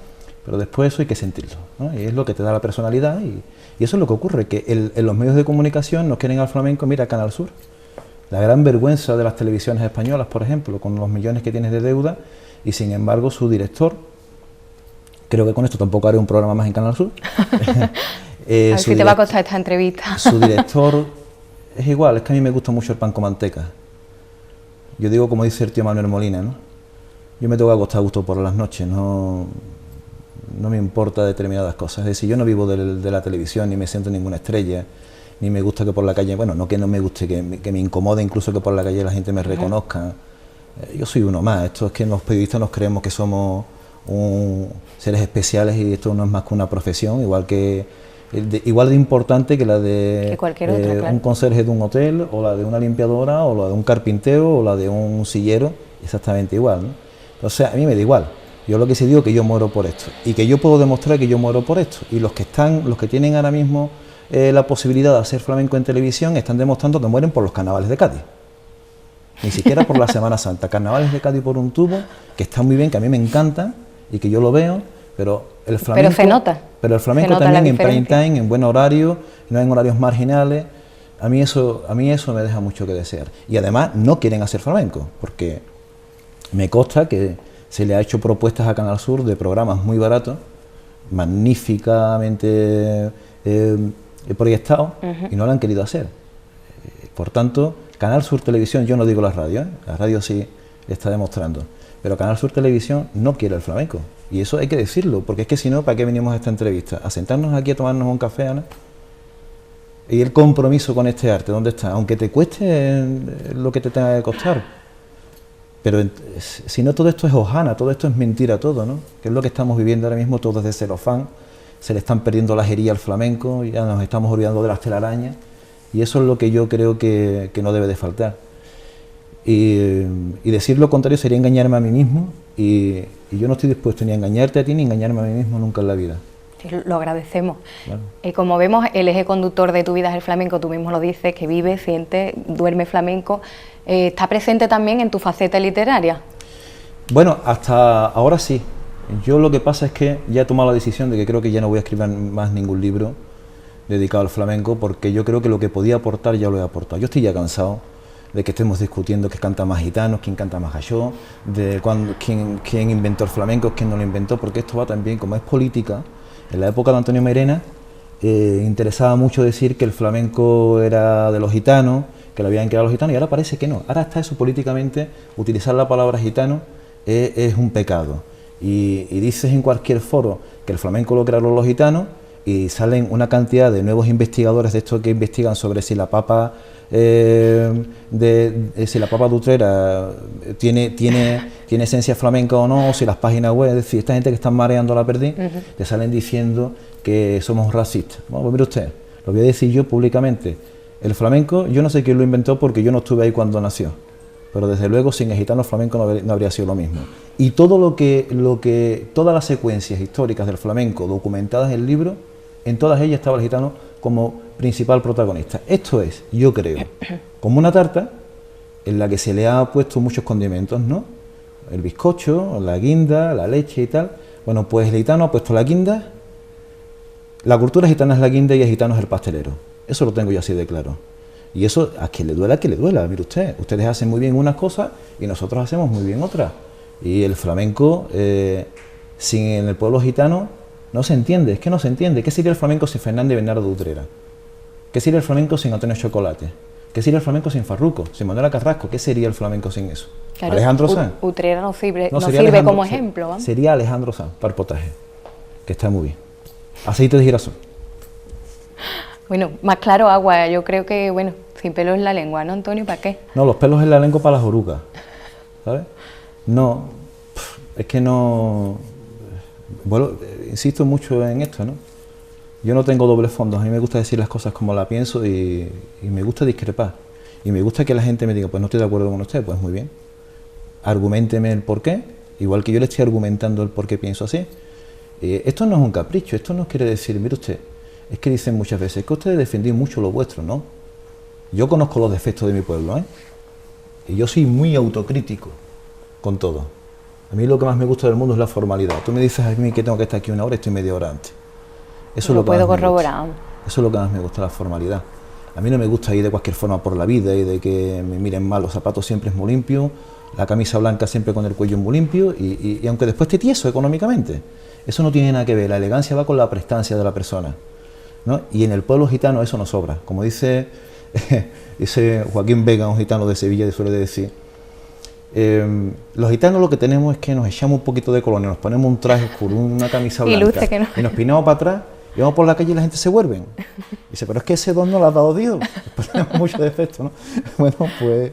Pero después eso hay que sentirlo, ¿no? Y es lo que te da la personalidad y eso es lo que ocurre, que en los medios de comunicación nos quieren al flamenco, mira Canal Sur. La gran vergüenza de las televisiones españolas, por ejemplo, con los millones que tienes de deuda y sin embargo su director, creo que con esto tampoco haré un programa más en Canal Sur. A ver si te va a costar esta entrevista. Su director es igual, es que a mí me gusta mucho el pan con manteca. Yo digo como dice el tío Manuel Molina, ¿no? Yo me tengo que acostar a gusto por las noches, no me importa determinadas cosas. Es decir, yo no vivo de la televisión, ni me siento ninguna estrella, ni me gusta que por la calle, bueno, no que no me guste, que me incomode incluso que por la calle la gente me reconozca. Yo soy uno más, esto es que los periodistas nos creemos que somos seres especiales y esto no es más que una profesión, igual de importante que la de cualquier otra, claro. Un conserje de un hotel, o la de una limpiadora, o la de un carpintero, o la de un sillero, exactamente igual, ¿no? Entonces a mí me da igual. Yo lo que sí digo es que yo muero por esto y que yo puedo demostrar que yo muero por esto, y los que tienen ahora mismo la posibilidad de hacer flamenco en televisión están demostrando que mueren por los carnavales de Cádiz, ni siquiera por la Semana Santa. Carnavales de Cádiz por un tubo, que está muy bien, que a mí me encanta y que yo lo veo, pero el flamenco, pero se nota, pero el flamenco también en prime time, en buen horario, no en horarios marginales. A mí eso me deja mucho que desear, y además no quieren hacer flamenco, porque me consta que se le ha hecho propuestas a Canal Sur de programas muy baratos, magníficamente proyectados, y no lo han querido hacer. Por tanto, Canal Sur Televisión, yo no digo la radio sí está demostrando, pero Canal Sur Televisión no quiere el flamenco. Y eso hay que decirlo, porque es que si no, ¿para qué venimos a esta entrevista? A sentarnos aquí a tomarnos un café, Ana. Y el compromiso con este arte, ¿dónde está? Aunque te cueste lo que te tenga que costar. Pero si no, todo esto es hojana, todo esto es mentira, todo, ¿no? Que es lo que estamos viviendo ahora mismo, todo desde celofán. Se le están perdiendo la jería al flamenco, ya nos estamos olvidando de las telarañas. Y eso es lo que yo creo que no debe de faltar. Y decir lo contrario sería engañarme a mí mismo. Y yo no estoy dispuesto ni a engañarte a ti ni a engañarme a mí mismo nunca en la vida. Lo agradecemos. Claro. Como vemos, el eje conductor de tu vida es el flamenco, tú mismo lo dices, que vive, siente, duerme flamenco. ¿Está presente también en tu faceta literaria? Bueno, hasta ahora sí. Yo lo que pasa es que ya he tomado la decisión de que creo que ya no voy a escribir más ningún libro dedicado al flamenco, porque yo creo que lo que podía aportar ya lo he aportado. Yo estoy ya cansado de que estemos discutiendo quién canta más gitanos, quién canta más galló, de quién inventó el flamenco, quién no lo inventó, porque esto va también, como es política. En la época de Antonio Mairena interesaba mucho decir que el flamenco era de los gitanos, que lo habían creado los gitanos, y ahora parece que no. Ahora está eso políticamente, utilizar la palabra gitano es un pecado. Y dices en cualquier foro que el flamenco lo crearon los gitanos y salen una cantidad de nuevos investigadores de estos que investigan sobre si la papa si la papa de Utrera tiene esencia flamenca o no, o si las páginas web, es decir, esta gente que está mareando la perdiz, te salen diciendo que somos racistas. Bueno, pues mire usted, lo voy a decir yo públicamente, el flamenco, yo no sé quién lo inventó porque yo no estuve ahí cuando nació, pero desde luego sin el gitano el flamenco no habría sido lo mismo. Y todo todas las secuencias históricas del flamenco documentadas en el libro, en todas ellas estaba el gitano como principal protagonista. Esto es, yo creo, como una tarta en la que se le ha puesto muchos condimentos, ¿no? El bizcocho, la guinda, la leche y tal. Bueno, pues el gitano ha puesto la guinda, la cultura gitana es la guinda y el gitano es el pastelero. Eso lo tengo yo así de claro. Y eso, a quien le duela, mire usted. Ustedes hacen muy bien unas cosas y nosotros hacemos muy bien otras. Y el flamenco, sin el pueblo gitano, no se entiende, es que no se entiende. ¿Qué sería el flamenco sin Fernández Bernardo de Utrera? ¿Qué sería el flamenco sin Antonio Chocolate? ¿Qué sería el flamenco sin Farruco, sin Manuela Carrasco? ¿Qué sería el flamenco sin eso? Claro, Alejandro Sanz. Utrera no sirve Alejandro, como ejemplo. ¿Vamos? Sería Alejandro Sanz, para el potaje, que está muy bien. Aceite de girasol. Bueno, más claro agua, yo creo que, bueno, sin pelos en la lengua, ¿no, Antonio? ¿Para qué? No, los pelos en la lengua para las orugas, ¿sabes? No, es que no... Bueno, insisto mucho en esto, ¿no? Yo no tengo doble fondo, a mí me gusta decir las cosas como las pienso y me gusta discrepar. Y me gusta que la gente me diga, pues no estoy de acuerdo con usted, pues muy bien. Arguménteme el porqué, igual que yo le estoy argumentando el por qué pienso así. Esto no es un capricho, esto no quiere decir, mire usted, es que dicen muchas veces que ustedes defendí mucho lo vuestro, ¿no? Yo conozco los defectos de mi pueblo, ¿eh? Y yo soy muy autocrítico con todo. A mí lo que más me gusta del mundo es la formalidad. Tú me dices a mí que tengo que estar aquí una hora y estoy media hora antes. Eso es lo que puedo más me corroborar. gusta. Eso es lo que más me gusta, la formalidad. A mí no me gusta ir de cualquier forma por la vida y de que me miren mal. Los zapatos siempre es muy limpio, la camisa blanca siempre con el cuello muy limpio y aunque después esté tieso económicamente. Eso no tiene nada que ver. La elegancia va con la prestancia de la persona, ¿no? Y en el pueblo gitano eso no sobra. Como dice Joaquín Vega, un gitano de Sevilla, suele decir, los gitanos lo que tenemos es que nos echamos un poquito de colonia, nos ponemos un traje oscuro, una camisa blanca y nos pinamos para atrás y vamos por la calle y la gente se vuelve. Dice, pero es que ese don no lo ha dado Dios. Pues tenemos mucho defecto, ¿no? Bueno, pues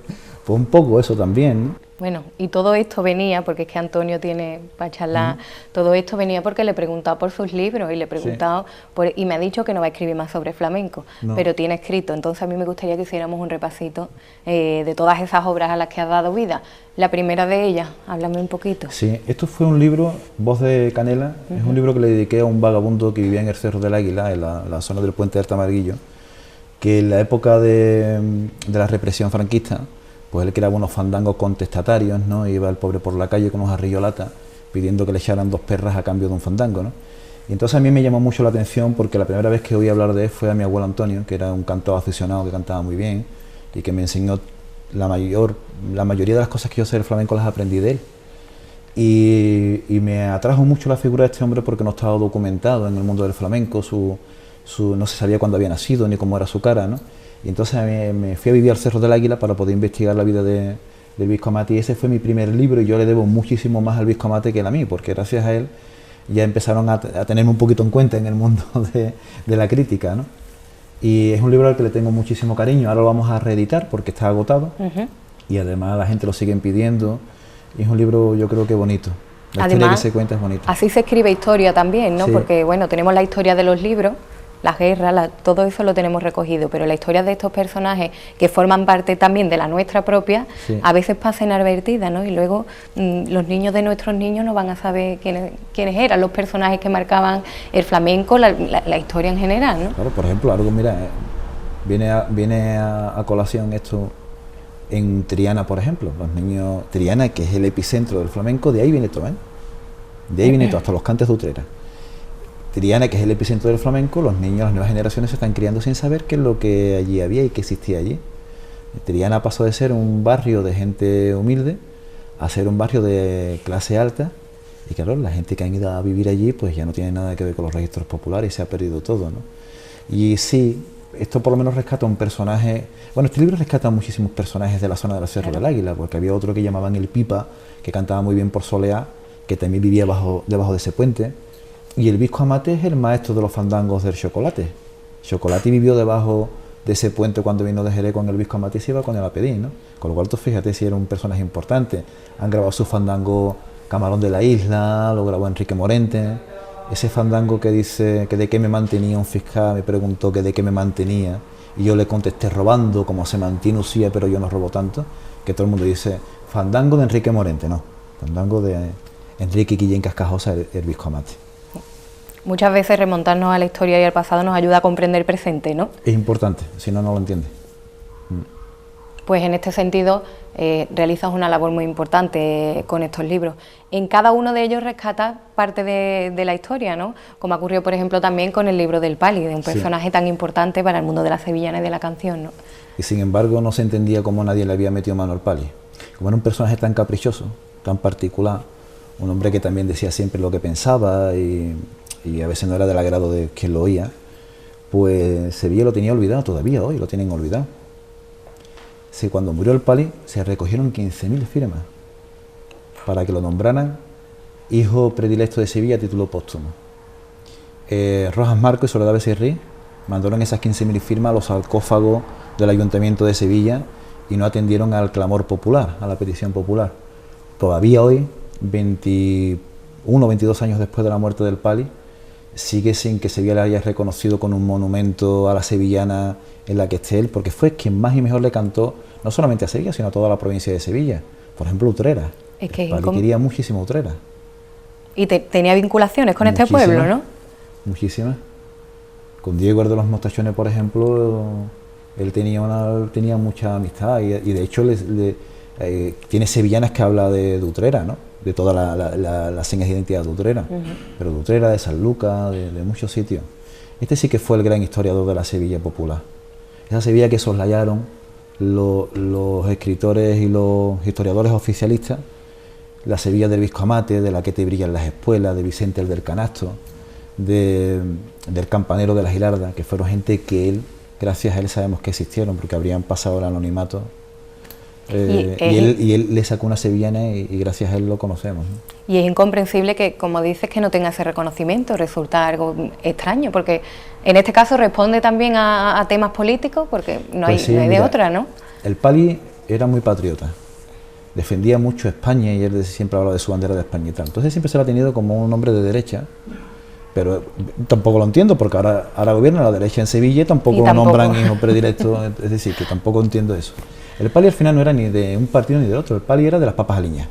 un poco eso también, ¿no? Bueno, y todo esto venía, porque es que Antonio tiene para charlar, todo esto venía porque le he preguntado por sus libros y le he preguntado, y me ha dicho que no va a escribir más sobre flamenco, pero tiene escrito, entonces a mí me gustaría que hiciéramos un repasito de todas esas obras a las que has dado vida. La primera de ellas, háblame un poquito. Sí, esto fue un libro, Voz de Canela, es un libro que le dediqué a un vagabundo que vivía en el Cerro del Águila, en la zona del Puente del Tamarguillo, que en la época de la represión franquista, pues él creaba unos fandangos contestatarios, ¿no? Iba el pobre por la calle con unos arriolatas pidiendo que le echaran 2 perras a cambio de un fandango, ¿no? Y entonces a mí me llamó mucho la atención porque la primera vez que oí hablar de él fue a mi abuelo Antonio, que era un cantador aficionado que cantaba muy bien y que me enseñó la mayoría de las cosas que yo sé del flamenco las aprendí de él. Y me atrajo mucho la figura de este hombre porque no estaba documentado en el mundo del flamenco, no se sabía cuándo había nacido ni cómo era su cara, ¿no? Y entonces me fui a vivir al Cerro del Águila para poder investigar la vida de del Visco Amati, y ese fue mi primer libro, y yo le debo muchísimo más al Visco Amati que él a mí, porque gracias a él ya empezaron a tenerme un poquito en cuenta en el mundo de la crítica, ¿no? Y es un libro al que le tengo muchísimo cariño. Ahora lo vamos a reeditar porque está agotado, y además la gente lo sigue pidiendo, y es un libro, yo creo que bonito. La historia que se cuenta es bonita. Así se escribe historia también, ¿no? Sí. Porque bueno, tenemos la historia de los libros, las guerras, todo eso lo tenemos recogido, pero la historia de estos personajes que forman parte también de la nuestra propia, sí, a veces pasa inadvertida, ¿no? Y luego los niños de nuestros niños no van a saber quiénes eran los personajes que marcaban el flamenco, la historia en general, ¿no? Claro, por ejemplo, algo, mira, viene a colación esto en Triana, por ejemplo. Los niños, Triana, que es el epicentro del flamenco, de ahí viene todo, ¿eh? De ahí viene todo, hasta los cantes de Utrera. Triana, que es el epicentro del flamenco, los niños, las nuevas generaciones se están criando sin saber qué es lo que allí había y qué existía allí. Triana pasó de ser un barrio de gente humilde a ser un barrio de clase alta, y claro, la gente que han ido a vivir allí pues ya no tiene nada que ver con los registros populares y se ha perdido todo, ¿no? Y sí, esto por lo menos rescata un personaje, bueno, este libro rescata muchísimos personajes de la zona del Cerro del Águila, porque había otro que llamaban el Pipa, que cantaba muy bien por Soleá, que también vivía debajo de ese puente. Y el Visco Amati es el maestro de los fandangos del Chocolate. Chocolate vivió debajo de ese puente cuando vino de Jerez con el Visco Amati, se iba con el Apedín, ¿no? Con lo cual tú fíjate si era un personaje importante. Han grabado su fandango Camarón de la Isla, lo grabó Enrique Morente. Ese fandango que dice que de qué me mantenía un fiscal, me preguntó que de qué me mantenía. Y yo le contesté robando, como se mantiene Usía, pero yo no robo tanto. Que todo el mundo dice, fandango de Enrique Morente, no. Fandango de Enrique Guillén Cascajosa, el Visco Amati. Muchas veces remontarnos a la historia y al pasado nos ayuda a comprender el presente, ¿no? Es importante, si no, no lo entiende. Pues en este sentido realizas una labor muy importante con estos libros. En cada uno de ellos rescatas parte de la historia, ¿no? Como ocurrió, por ejemplo, también con el libro del Pali, de un personaje tan importante para el mundo de la sevillana y de la canción, ¿no? Y sin embargo no se entendía cómo nadie le había metido mano al Pali. Como era un personaje tan caprichoso, tan particular, un hombre que también decía siempre lo que pensaba y a veces no era del agrado de quien lo oía, pues Sevilla lo tenía olvidado, todavía hoy lo tienen olvidado. Sí, cuando murió el Pali se recogieron 15.000 firmas para que lo nombraran hijo predilecto de Sevilla a título póstumo. Rojas Marco y Soledad Becerril mandaron esas 15.000 firmas a los sarcófagos del Ayuntamiento de Sevilla y no atendieron al clamor popular, a la petición popular. Todavía hoy, 21 o 22 años después de la muerte del Pali, sigue sin que Sevilla le haya reconocido con un monumento a la sevillana en la que esté él, porque fue quien más y mejor le cantó, no solamente a Sevilla, sino a toda la provincia de Sevilla. Por ejemplo, Utrera. Es que Pali quería muchísimo Utrera. Y tenía vinculaciones con este pueblo, ¿no? Muchísimas. Con Diego de los Mostachones, por ejemplo, él tenía mucha amistad y de hecho tiene sevillanas que habla de Utrera, ¿no? De todas las señas de identidad de Utrera, pero de Utrera, de San Lucas, de muchos sitios. Este sí que fue el gran historiador de la Sevilla popular. Esa Sevilla que soslayaron los escritores y los historiadores oficialistas, la Sevilla del Visco Amati, de la que te brillan las espuelas, de Vicente el del Canasto, del Campanero de la Gilarda, que fueron gente que él, gracias a él sabemos que existieron, porque habrían pasado el anonimato. Y él le sacó una sevillana y gracias a él lo conocemos, ¿no? Y es incomprensible que, como dices, que no tenga ese reconocimiento, resulta algo extraño, porque en este caso responde también a temas políticos, porque no hay de otra, ¿no? El Pali era muy patriota, defendía mucho España y él siempre hablaba de su bandera de España y tal. Entonces siempre se lo ha tenido como un hombre de derecha, pero tampoco lo entiendo, porque ahora gobierna la derecha en Sevilla y tampoco nombran hijo predilecto, es decir, que tampoco entiendo eso. El Pali al final no era ni de un partido ni de otro, el Pali era de las papas aliñadas,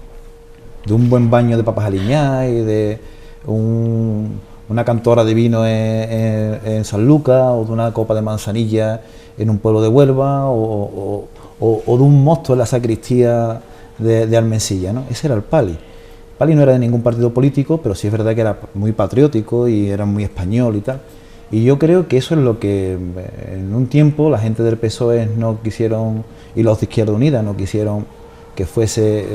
de un buen baño de papas aliñadas y de una cantora de vino en San Lucas, o de una copa de manzanilla en un pueblo de Huelva, o de un mosto en la sacristía de Almensilla, ¿no? Ese era el Pali. El Pali no era de ningún partido político, pero sí es verdad que era muy patriótico y era muy español y tal. Y yo creo que eso es lo que en un tiempo la gente del PSOE no quisieron, y los de Izquierda Unida no quisieron que fuese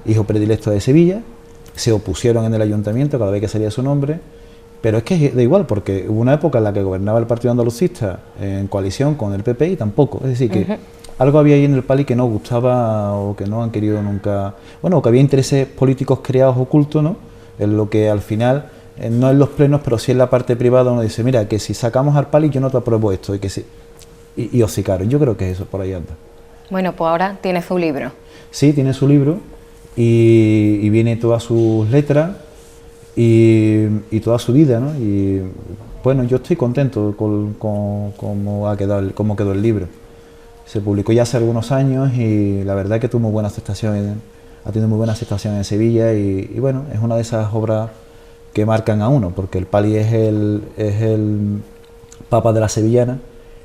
hijo predilecto de Sevilla, se opusieron en el ayuntamiento cada vez que salía su nombre, pero es que da igual, porque hubo una época en la que gobernaba el Partido Andalucista en coalición con el PP y tampoco, es decir, que algo había ahí en el Pali que no gustaba o que no han querido nunca, bueno, que había intereses políticos creados ocultos, ¿no? En lo que al final, no en los plenos, pero sí en la parte privada uno dice, mira, que si sacamos al Pali yo no te apruebo esto, y que sí, y hocicaron. Yo creo que eso por ahí anda. Bueno, pues ahora tiene su libro. Sí, tiene su libro y viene todas sus letras y toda su vida, ¿no? Y bueno, yo estoy contento con cómo quedó el libro. Se publicó ya hace algunos años y la verdad que tuvo muy buena aceptación, ha tenido muy buena aceptación en Sevilla y bueno, es una de esas obras que marcan a uno, porque el Pali es el papa de la sevillana,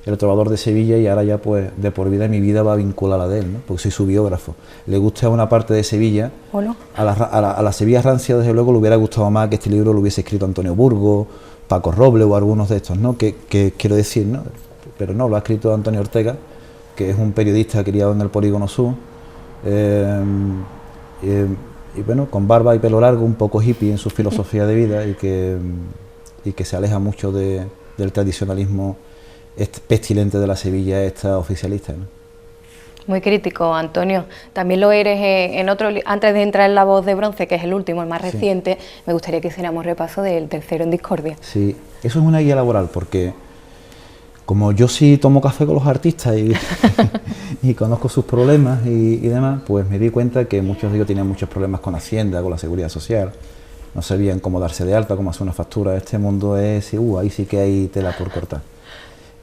el trovador de Sevilla, y ahora ya pues de por vida mi vida va vinculada a de él, ¿no? Porque soy su biógrafo. Le gusta una parte de Sevilla, ¿o no? A la Sevilla rancia desde luego le hubiera gustado más que este libro lo hubiese escrito Antonio Burgos, Paco Roble o algunos de estos, ¿no? Que quiero decir, ¿no? Pero no, lo ha escrito Antonio Ortega, que es un periodista criado en el Polígono Sur, y bueno, con barba y pelo largo, un poco hippie en su filosofía de vida y que se aleja mucho del tradicionalismo pestilente de la Sevilla esta oficialista, ¿no? Muy crítico, Antonio. También lo eres en otro... Antes de entrar en La Voz de Bronce, que es el último, el más reciente, me gustaría que hiciéramos repaso del tercero en Discordia. Sí, eso es una guía laboral, porque como yo sí tomo café con los artistas y conozco sus problemas y demás, pues me di cuenta que muchos de ellos tenían muchos problemas con Hacienda, con la Seguridad Social, no sabían cómo darse de alta, cómo hacer una factura. Este mundo es... ahí sí que hay tela por cortar.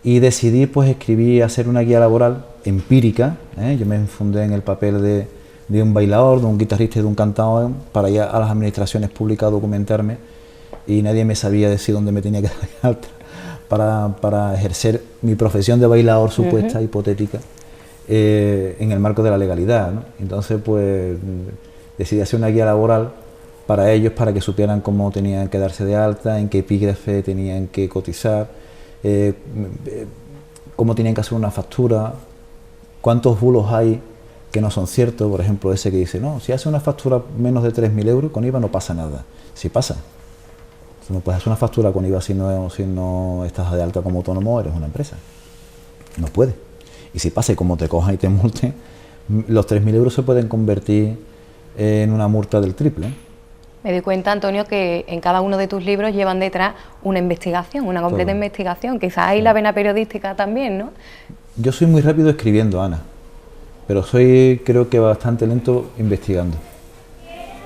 Y decidí pues hacer una guía laboral empírica, yo me infundé en el papel de un bailador, de un guitarrista y de un cantador, para ir a las administraciones públicas a documentarme, y nadie me sabía decir dónde me tenía que dar de alta para ejercer mi profesión de bailador supuesta, hipotética, en el marco de la legalidad, ¿no? Entonces pues decidí hacer una guía laboral para ellos, para que supieran cómo tenían que darse de alta, en qué epígrafe tenían que cotizar, cómo tenían que hacer una factura, cuántos bulos hay que no son ciertos. Por ejemplo, ese que dice, no, si hace una factura menos de 3.000 euros con IVA no pasa nada. Sí pasa. Tú no puedes hacer una factura con IVA si no estás de alta como autónomo o eres una empresa. No puedes. Y si pasa y como te cojan y te multen, los 3.000 euros se pueden convertir en una multa del triple. Me di cuenta, Antonio, que en cada uno de tus libros llevan detrás una investigación, una completa investigación. Quizás hay la vena periodística también, ¿no? Yo soy muy rápido escribiendo, Ana, pero soy, creo que bastante lento investigando,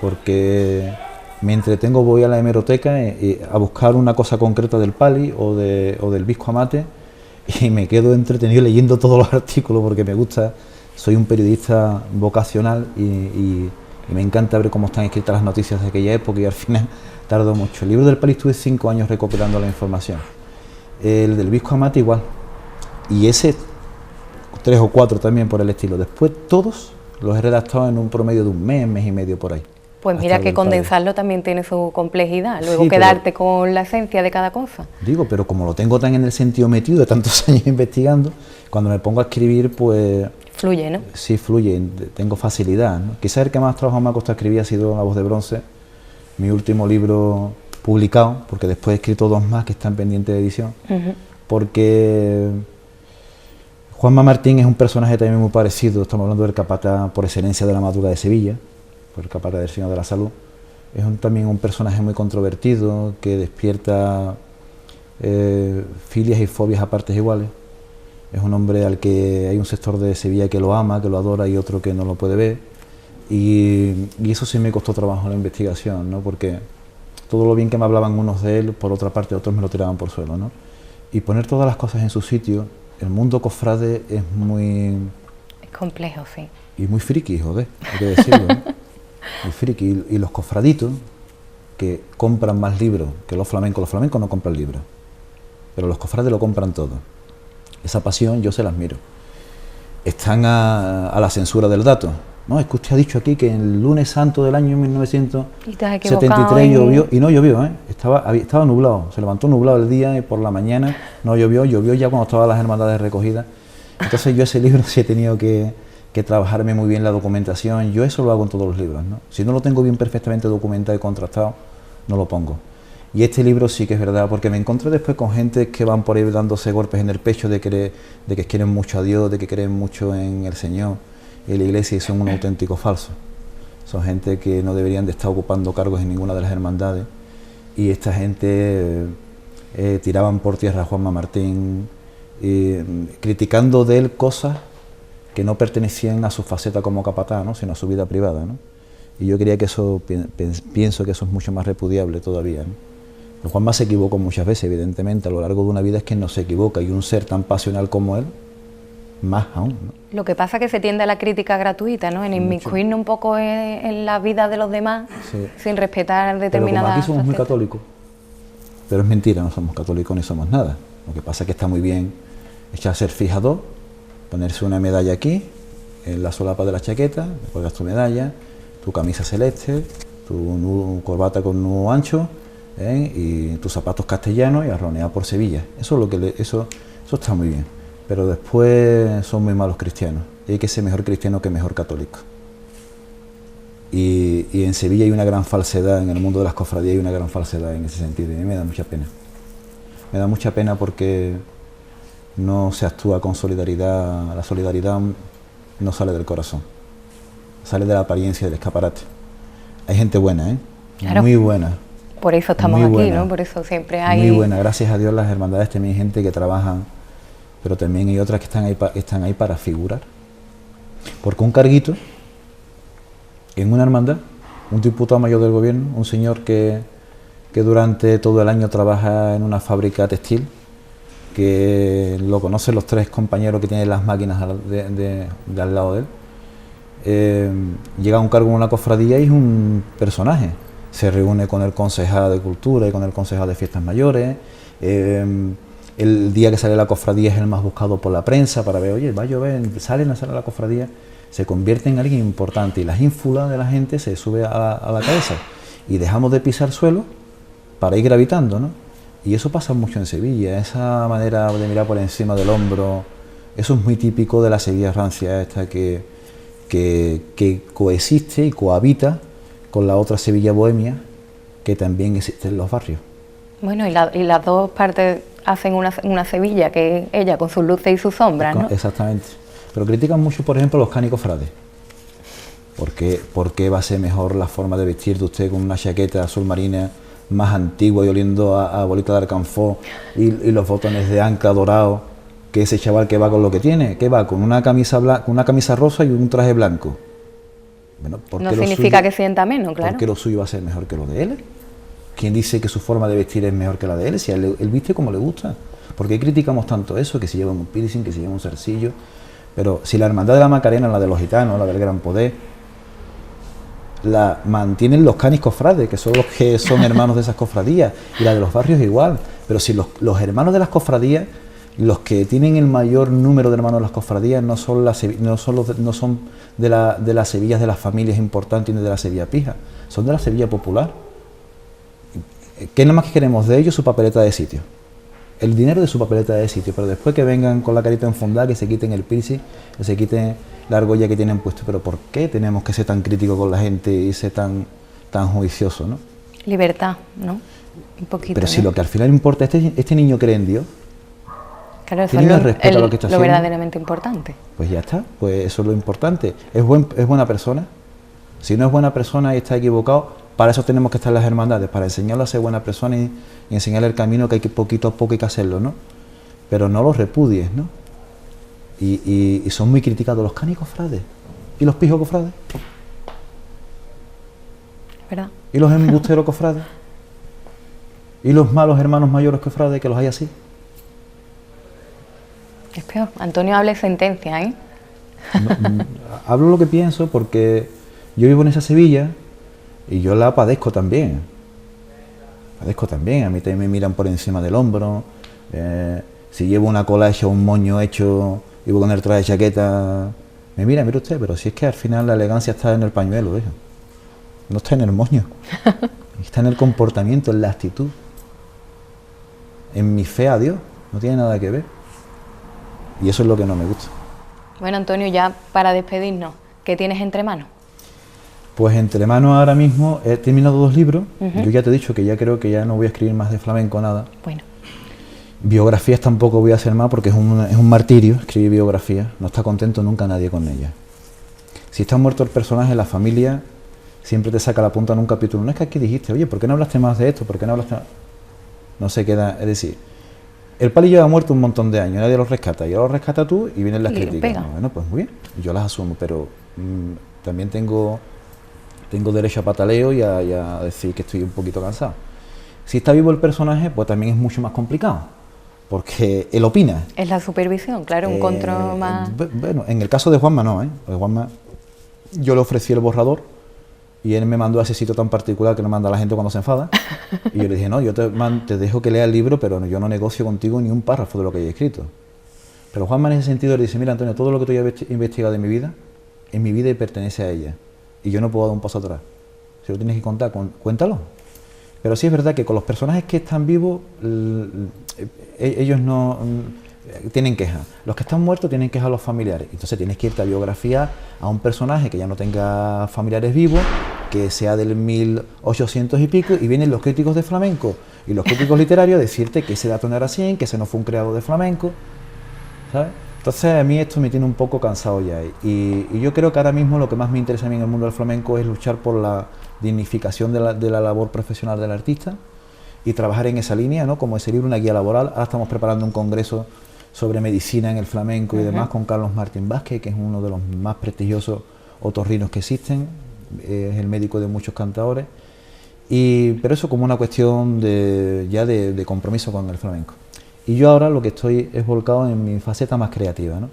porque me entretengo, voy a la hemeroteca a buscar una cosa concreta del Pali o del Visco Amate, y me quedo entretenido leyendo todos los artículos porque me gusta. Soy un periodista vocacional y me encanta ver cómo están escritas las noticias de aquella época, y al final tardo mucho. El libro del Pali estuve 5 años recopilando la información. El del Visco Amate igual. Y ese 3 o 4 también por el estilo. Después todos los he redactado en un promedio de un mes y medio por ahí. Pues mira que condensarlo también tiene su complejidad, luego sí, quedarte con la esencia de cada cosa. Digo, pero como lo tengo tan en el sentido metido de tantos años investigando, cuando me pongo a escribir, pues... Fluye, ¿no? Sí, fluye, tengo facilidad, ¿no? Quizás el que más trabajo me ha costado escribir ha sido La Voz de Bronce, mi último libro publicado, porque después he escrito 2 más que están pendientes de edición, porque Juanma Martín es un personaje también muy parecido. Estamos hablando del capataz por excelencia de la Madruga de Sevilla, por el capataz del Señor de la Salud. Es también un personaje muy controvertido, que despierta filias y fobias a partes iguales. Es un hombre al que hay un sector de Sevilla que lo ama, que lo adora, y otro que no lo puede ver. Y eso sí me costó trabajo en la investigación, ¿no? Porque todo lo bien que me hablaban unos de él, por otra parte otros me lo tiraban por suelo, ¿no? Y poner todas las cosas en su sitio. El mundo cofrade es muy... Es complejo, sí. Y muy friki, joder, hay que decirlo, ¿no? Muy friki. Y los cofraditos, que compran más libros que los flamencos no compran libros, pero los cofrades lo compran todo. Esa pasión yo se las miro. Están a la censura del dato. No, es que usted ha dicho aquí que el lunes santo del año 1973 llovió, y no llovió, estaba nublado, se levantó nublado el día y por la mañana no llovió ya cuando estaban las hermandades recogidas. Entonces yo ese libro sí he tenido que trabajarme muy bien la documentación. Yo eso lo hago en todos los libros, ¿no? Si no lo tengo bien perfectamente documentado y contrastado, no lo pongo. Y este libro sí que es verdad, porque me encontré después con gente que van por ahí dándose golpes en el pecho de que quieren mucho a Dios, de que creen mucho en el Señor y en la Iglesia, y son un auténtico falso. Son gente que no deberían de estar ocupando cargos en ninguna de las hermandades, y esta gente tiraban por tierra a Juanma Martín, criticando de él cosas que no pertenecían a su faceta como capataz, ¿no?, sino a su vida privada, ¿no? Y yo creía que eso, pienso que eso es mucho más repudiable todavía, ¿no? Juanma se equivocó muchas veces, evidentemente, a lo largo de una vida es que no se equivoca, y un ser tan pasional como él, más aún, ¿no? Lo que pasa es que se tiende a la crítica gratuita, ¿no?, en inmiscuirnos un poco en la vida de los demás, sí, sin respetar determinadas... Pero como aquí somos muy católicos, pero es mentira, no somos católicos ni somos nada. Lo que pasa es que está muy bien echarse el fijador, ponerse una medalla aquí, en la solapa de la chaqueta, cuelgas tu medalla, tu camisa celeste, tu corbata con nudo ancho, y tus zapatos castellanos, y a ronear por Sevilla. Eso es lo que eso está muy bien, pero después son muy malos cristianos, y hay que ser mejor cristiano que mejor católico. Y en Sevilla hay una gran falsedad, en el mundo de las cofradías hay una gran falsedad en ese sentido, y a mí me da mucha pena. Me da mucha pena porque no se actúa con solidaridad. La solidaridad no sale del corazón, sale de la apariencia del escaparate. Hay gente buena, claro, muy buena. Por eso estamos aquí, buena, ¿no? Por eso siempre hay... Muy buena, gracias a Dios las hermandades también hay gente que trabajan, pero también hay otras que están ahí para figurar. Porque un carguito, en una hermandad, un diputado mayor del gobierno, un señor que durante todo el año trabaja en una fábrica textil, que lo conocen los 3 compañeros que tienen las máquinas de al lado de él, llega a un cargo en una cofradía y es un personaje. Se reúne con el concejal de Cultura y con el concejal de Fiestas Mayores. El día que sale la cofradía es el más buscado por la prensa para ver, oye, va a llover, sale la cofradía. Se convierte en alguien importante y la ínfula de la gente se sube a la cabeza y dejamos de pisar suelo para ir gravitando, ¿no? Y eso pasa mucho en Sevilla, esa manera de mirar por encima del hombro, eso es muy típico de la Sevilla rancia, esta que coexiste y cohabita con la otra Sevilla bohemia que también existe en los barrios. Bueno, y las dos partes hacen una Sevilla, que es ella con sus luces y sus sombras, ¿no? Exactamente. Pero critican mucho, por ejemplo, los canicofrades. ¿Por qué va a ser mejor la forma de vestir de usted con una chaqueta azul marina más antigua y oliendo a bolita de alcanfor y los botones de ancla dorado, que ese chaval que va con lo que tiene? ¿Qué va? Con una camisa rosa y un traje blanco. Bueno, no significa que sienta menos, claro. ¿Por qué lo suyo va a ser mejor que lo de él? ¿Quién dice que su forma de vestir es mejor que la de él? Si él viste como le gusta. ¿Por qué criticamos tanto eso? Que se lleva un piercing, que se lleva un zarcillo. Pero si la hermandad de la Macarena, la de los gitanos, la del Gran Poder, la mantienen los canis cofrades, que son los que son hermanos de esas cofradías, y la de los barrios igual. Pero si los hermanos de las cofradías, los que tienen el mayor número de hermanos de las cofradías, no son de las Sevillas de las familias importantes ni de la Sevilla pija, son de la Sevilla popular. ¿Qué nada más que queremos de ellos? Su papeleta de sitio. El dinero de su papeleta de sitio, pero después que vengan con la carita enfundada, que se quiten el piercing, que se quiten la argolla que tienen puesto. Pero ¿por qué tenemos que ser tan críticos con la gente y ser tan juiciosos, ¿no? Libertad, ¿no? Un poquito. Pero si lo que al final importa, este niño cree en Dios, claro, eso tiene respeto a lo que está haciendo, verdaderamente importante. Pues ya está, pues eso es lo importante. ¿Es buena persona? Si no es buena persona y está equivocado, para eso tenemos que estar en las hermandades, para enseñarle a ser buena persona y enseñarle el camino, que hay que poquito a poco hay que hacerlo, ¿no? Pero no los repudies, ¿no? Y son muy criticados los canis cofrades y los pijos cofrades. ¿Verdad? Y los embusteros cofrades y los malos hermanos mayores cofrades, que los hay así. Es peor. Antonio habla de sentencia, ¿eh? Hablo lo que pienso porque yo vivo en esa Sevilla y yo la padezco también. A mí también me miran por encima del hombro. Si llevo una cola hecha, un moño hecho, y voy con el traje de chaqueta, mire usted, pero si es que al final la elegancia está en el pañuelo, hijo. No está en el moño. Está en el comportamiento, en la actitud. En mi fe a Dios. No tiene nada que ver. Y eso es lo que no me gusta. Bueno, Antonio, ya para despedirnos, ¿qué tienes entre manos? Pues entre manos ahora mismo he terminado 2 libros. Yo ya te he dicho que ya creo que ya no voy a escribir más de flamenco, nada. Bueno. Biografías tampoco voy a hacer más porque es un martirio escribir biografías. No está contento nunca nadie con ellas. Si está muerto el personaje, la familia siempre te saca la punta en un capítulo. No es que aquí dijiste, oye, ¿por qué no hablaste más de esto? ¿Por qué no hablaste más? No se queda, es decir, el palillo ha muerto un montón de años, nadie lo rescata, y ahora lo rescata tú y vienen las críticas. Bueno, pues muy bien, yo las asumo, pero también tengo derecho a pataleo y a decir que estoy un poquito cansado. Si está vivo el personaje, pues también es mucho más complicado, porque él opina. Es la supervisión, claro, un control más... Bueno, en el caso de Juanma no, porque Juanma, yo le ofrecí el borrador y él me mandó a ese sitio tan particular que no manda a la gente cuando se enfada. Y yo le dije, no, yo te dejo que lea el libro, pero yo no negocio contigo ni un párrafo de lo que he escrito. Pero Juanma en ese sentido le dice, mira Antonio, todo lo que tú hayas investigado en mi vida y pertenece a ella. Y yo no puedo dar un paso atrás. Si lo tienes que contar, cuéntalo. Pero sí es verdad que con los personajes que están vivos, ellos no tienen quejas. Los que están muertos tienen quejas a los familiares. Entonces tienes que irte a biografía a un personaje que ya no tenga familiares vivos, que sea del 1800 y pico, y vienen los críticos de flamenco y los críticos literarios a decirte que ese dato no era 100, que ese no fue un creador de flamenco, ¿sabes? Entonces a mí esto me tiene un poco cansado ya. Y yo creo que ahora mismo lo que más me interesa a mí en el mundo del flamenco es luchar por la dignificación de la labor profesional del artista y trabajar en esa línea, ¿no? Como ese libro, una guía laboral. Ahora estamos preparando un congreso sobre medicina en el flamenco y demás con Carlos Martín Vázquez, que es uno de los más prestigiosos otorrinos que existen, es el médico de muchos cantadores, pero eso como una cuestión de compromiso con el flamenco. Y yo ahora lo que estoy es volcado en mi faceta más creativa, ¿no?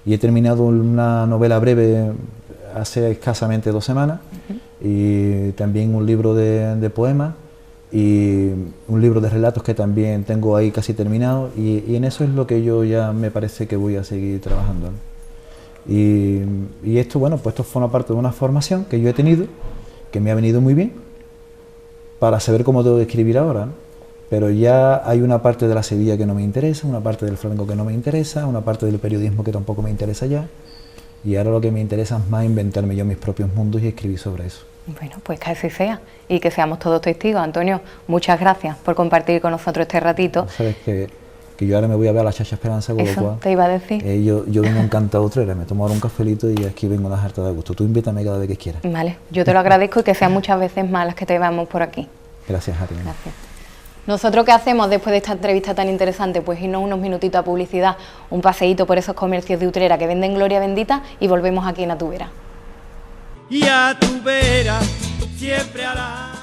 Y he terminado una novela breve hace escasamente 2 semanas, y también un libro de poemas, y un libro de relatos que también tengo ahí casi terminado, y en eso es lo que yo ya me parece que voy a seguir trabajando, ¿no? Y esto, bueno, pues esto forma parte de una formación que yo he tenido, que me ha venido muy bien, para saber cómo debo de escribir ahora, ¿no? Pero ya hay una parte de la Sevilla que no me interesa, una parte del flamenco que no me interesa, una parte del periodismo que tampoco me interesa ya, y ahora lo que me interesa es más inventarme yo mis propios mundos y escribir sobre eso. Bueno, pues que así sea y que seamos todos testigos. Antonio, muchas gracias por compartir con nosotros este ratito. Sabes que yo ahora me voy a ver a la Chacha Esperanza, con eso lo cual, te iba a decir. Yo vengo encantado utrera, me tomo ahora un cafelito y aquí vengo a las hartas de gusto. Tú invítame cada vez que quieras. Vale, yo te lo agradezco y que sean muchas veces más las que te veamos por aquí. Gracias a ti. Gracias. ¿Nosotros qué hacemos después de esta entrevista tan interesante? Pues irnos unos minutitos a publicidad, un paseíto por esos comercios de Utrera que venden gloria bendita y volvemos aquí en A Tu Vera. Y a tu vera, siempre a la...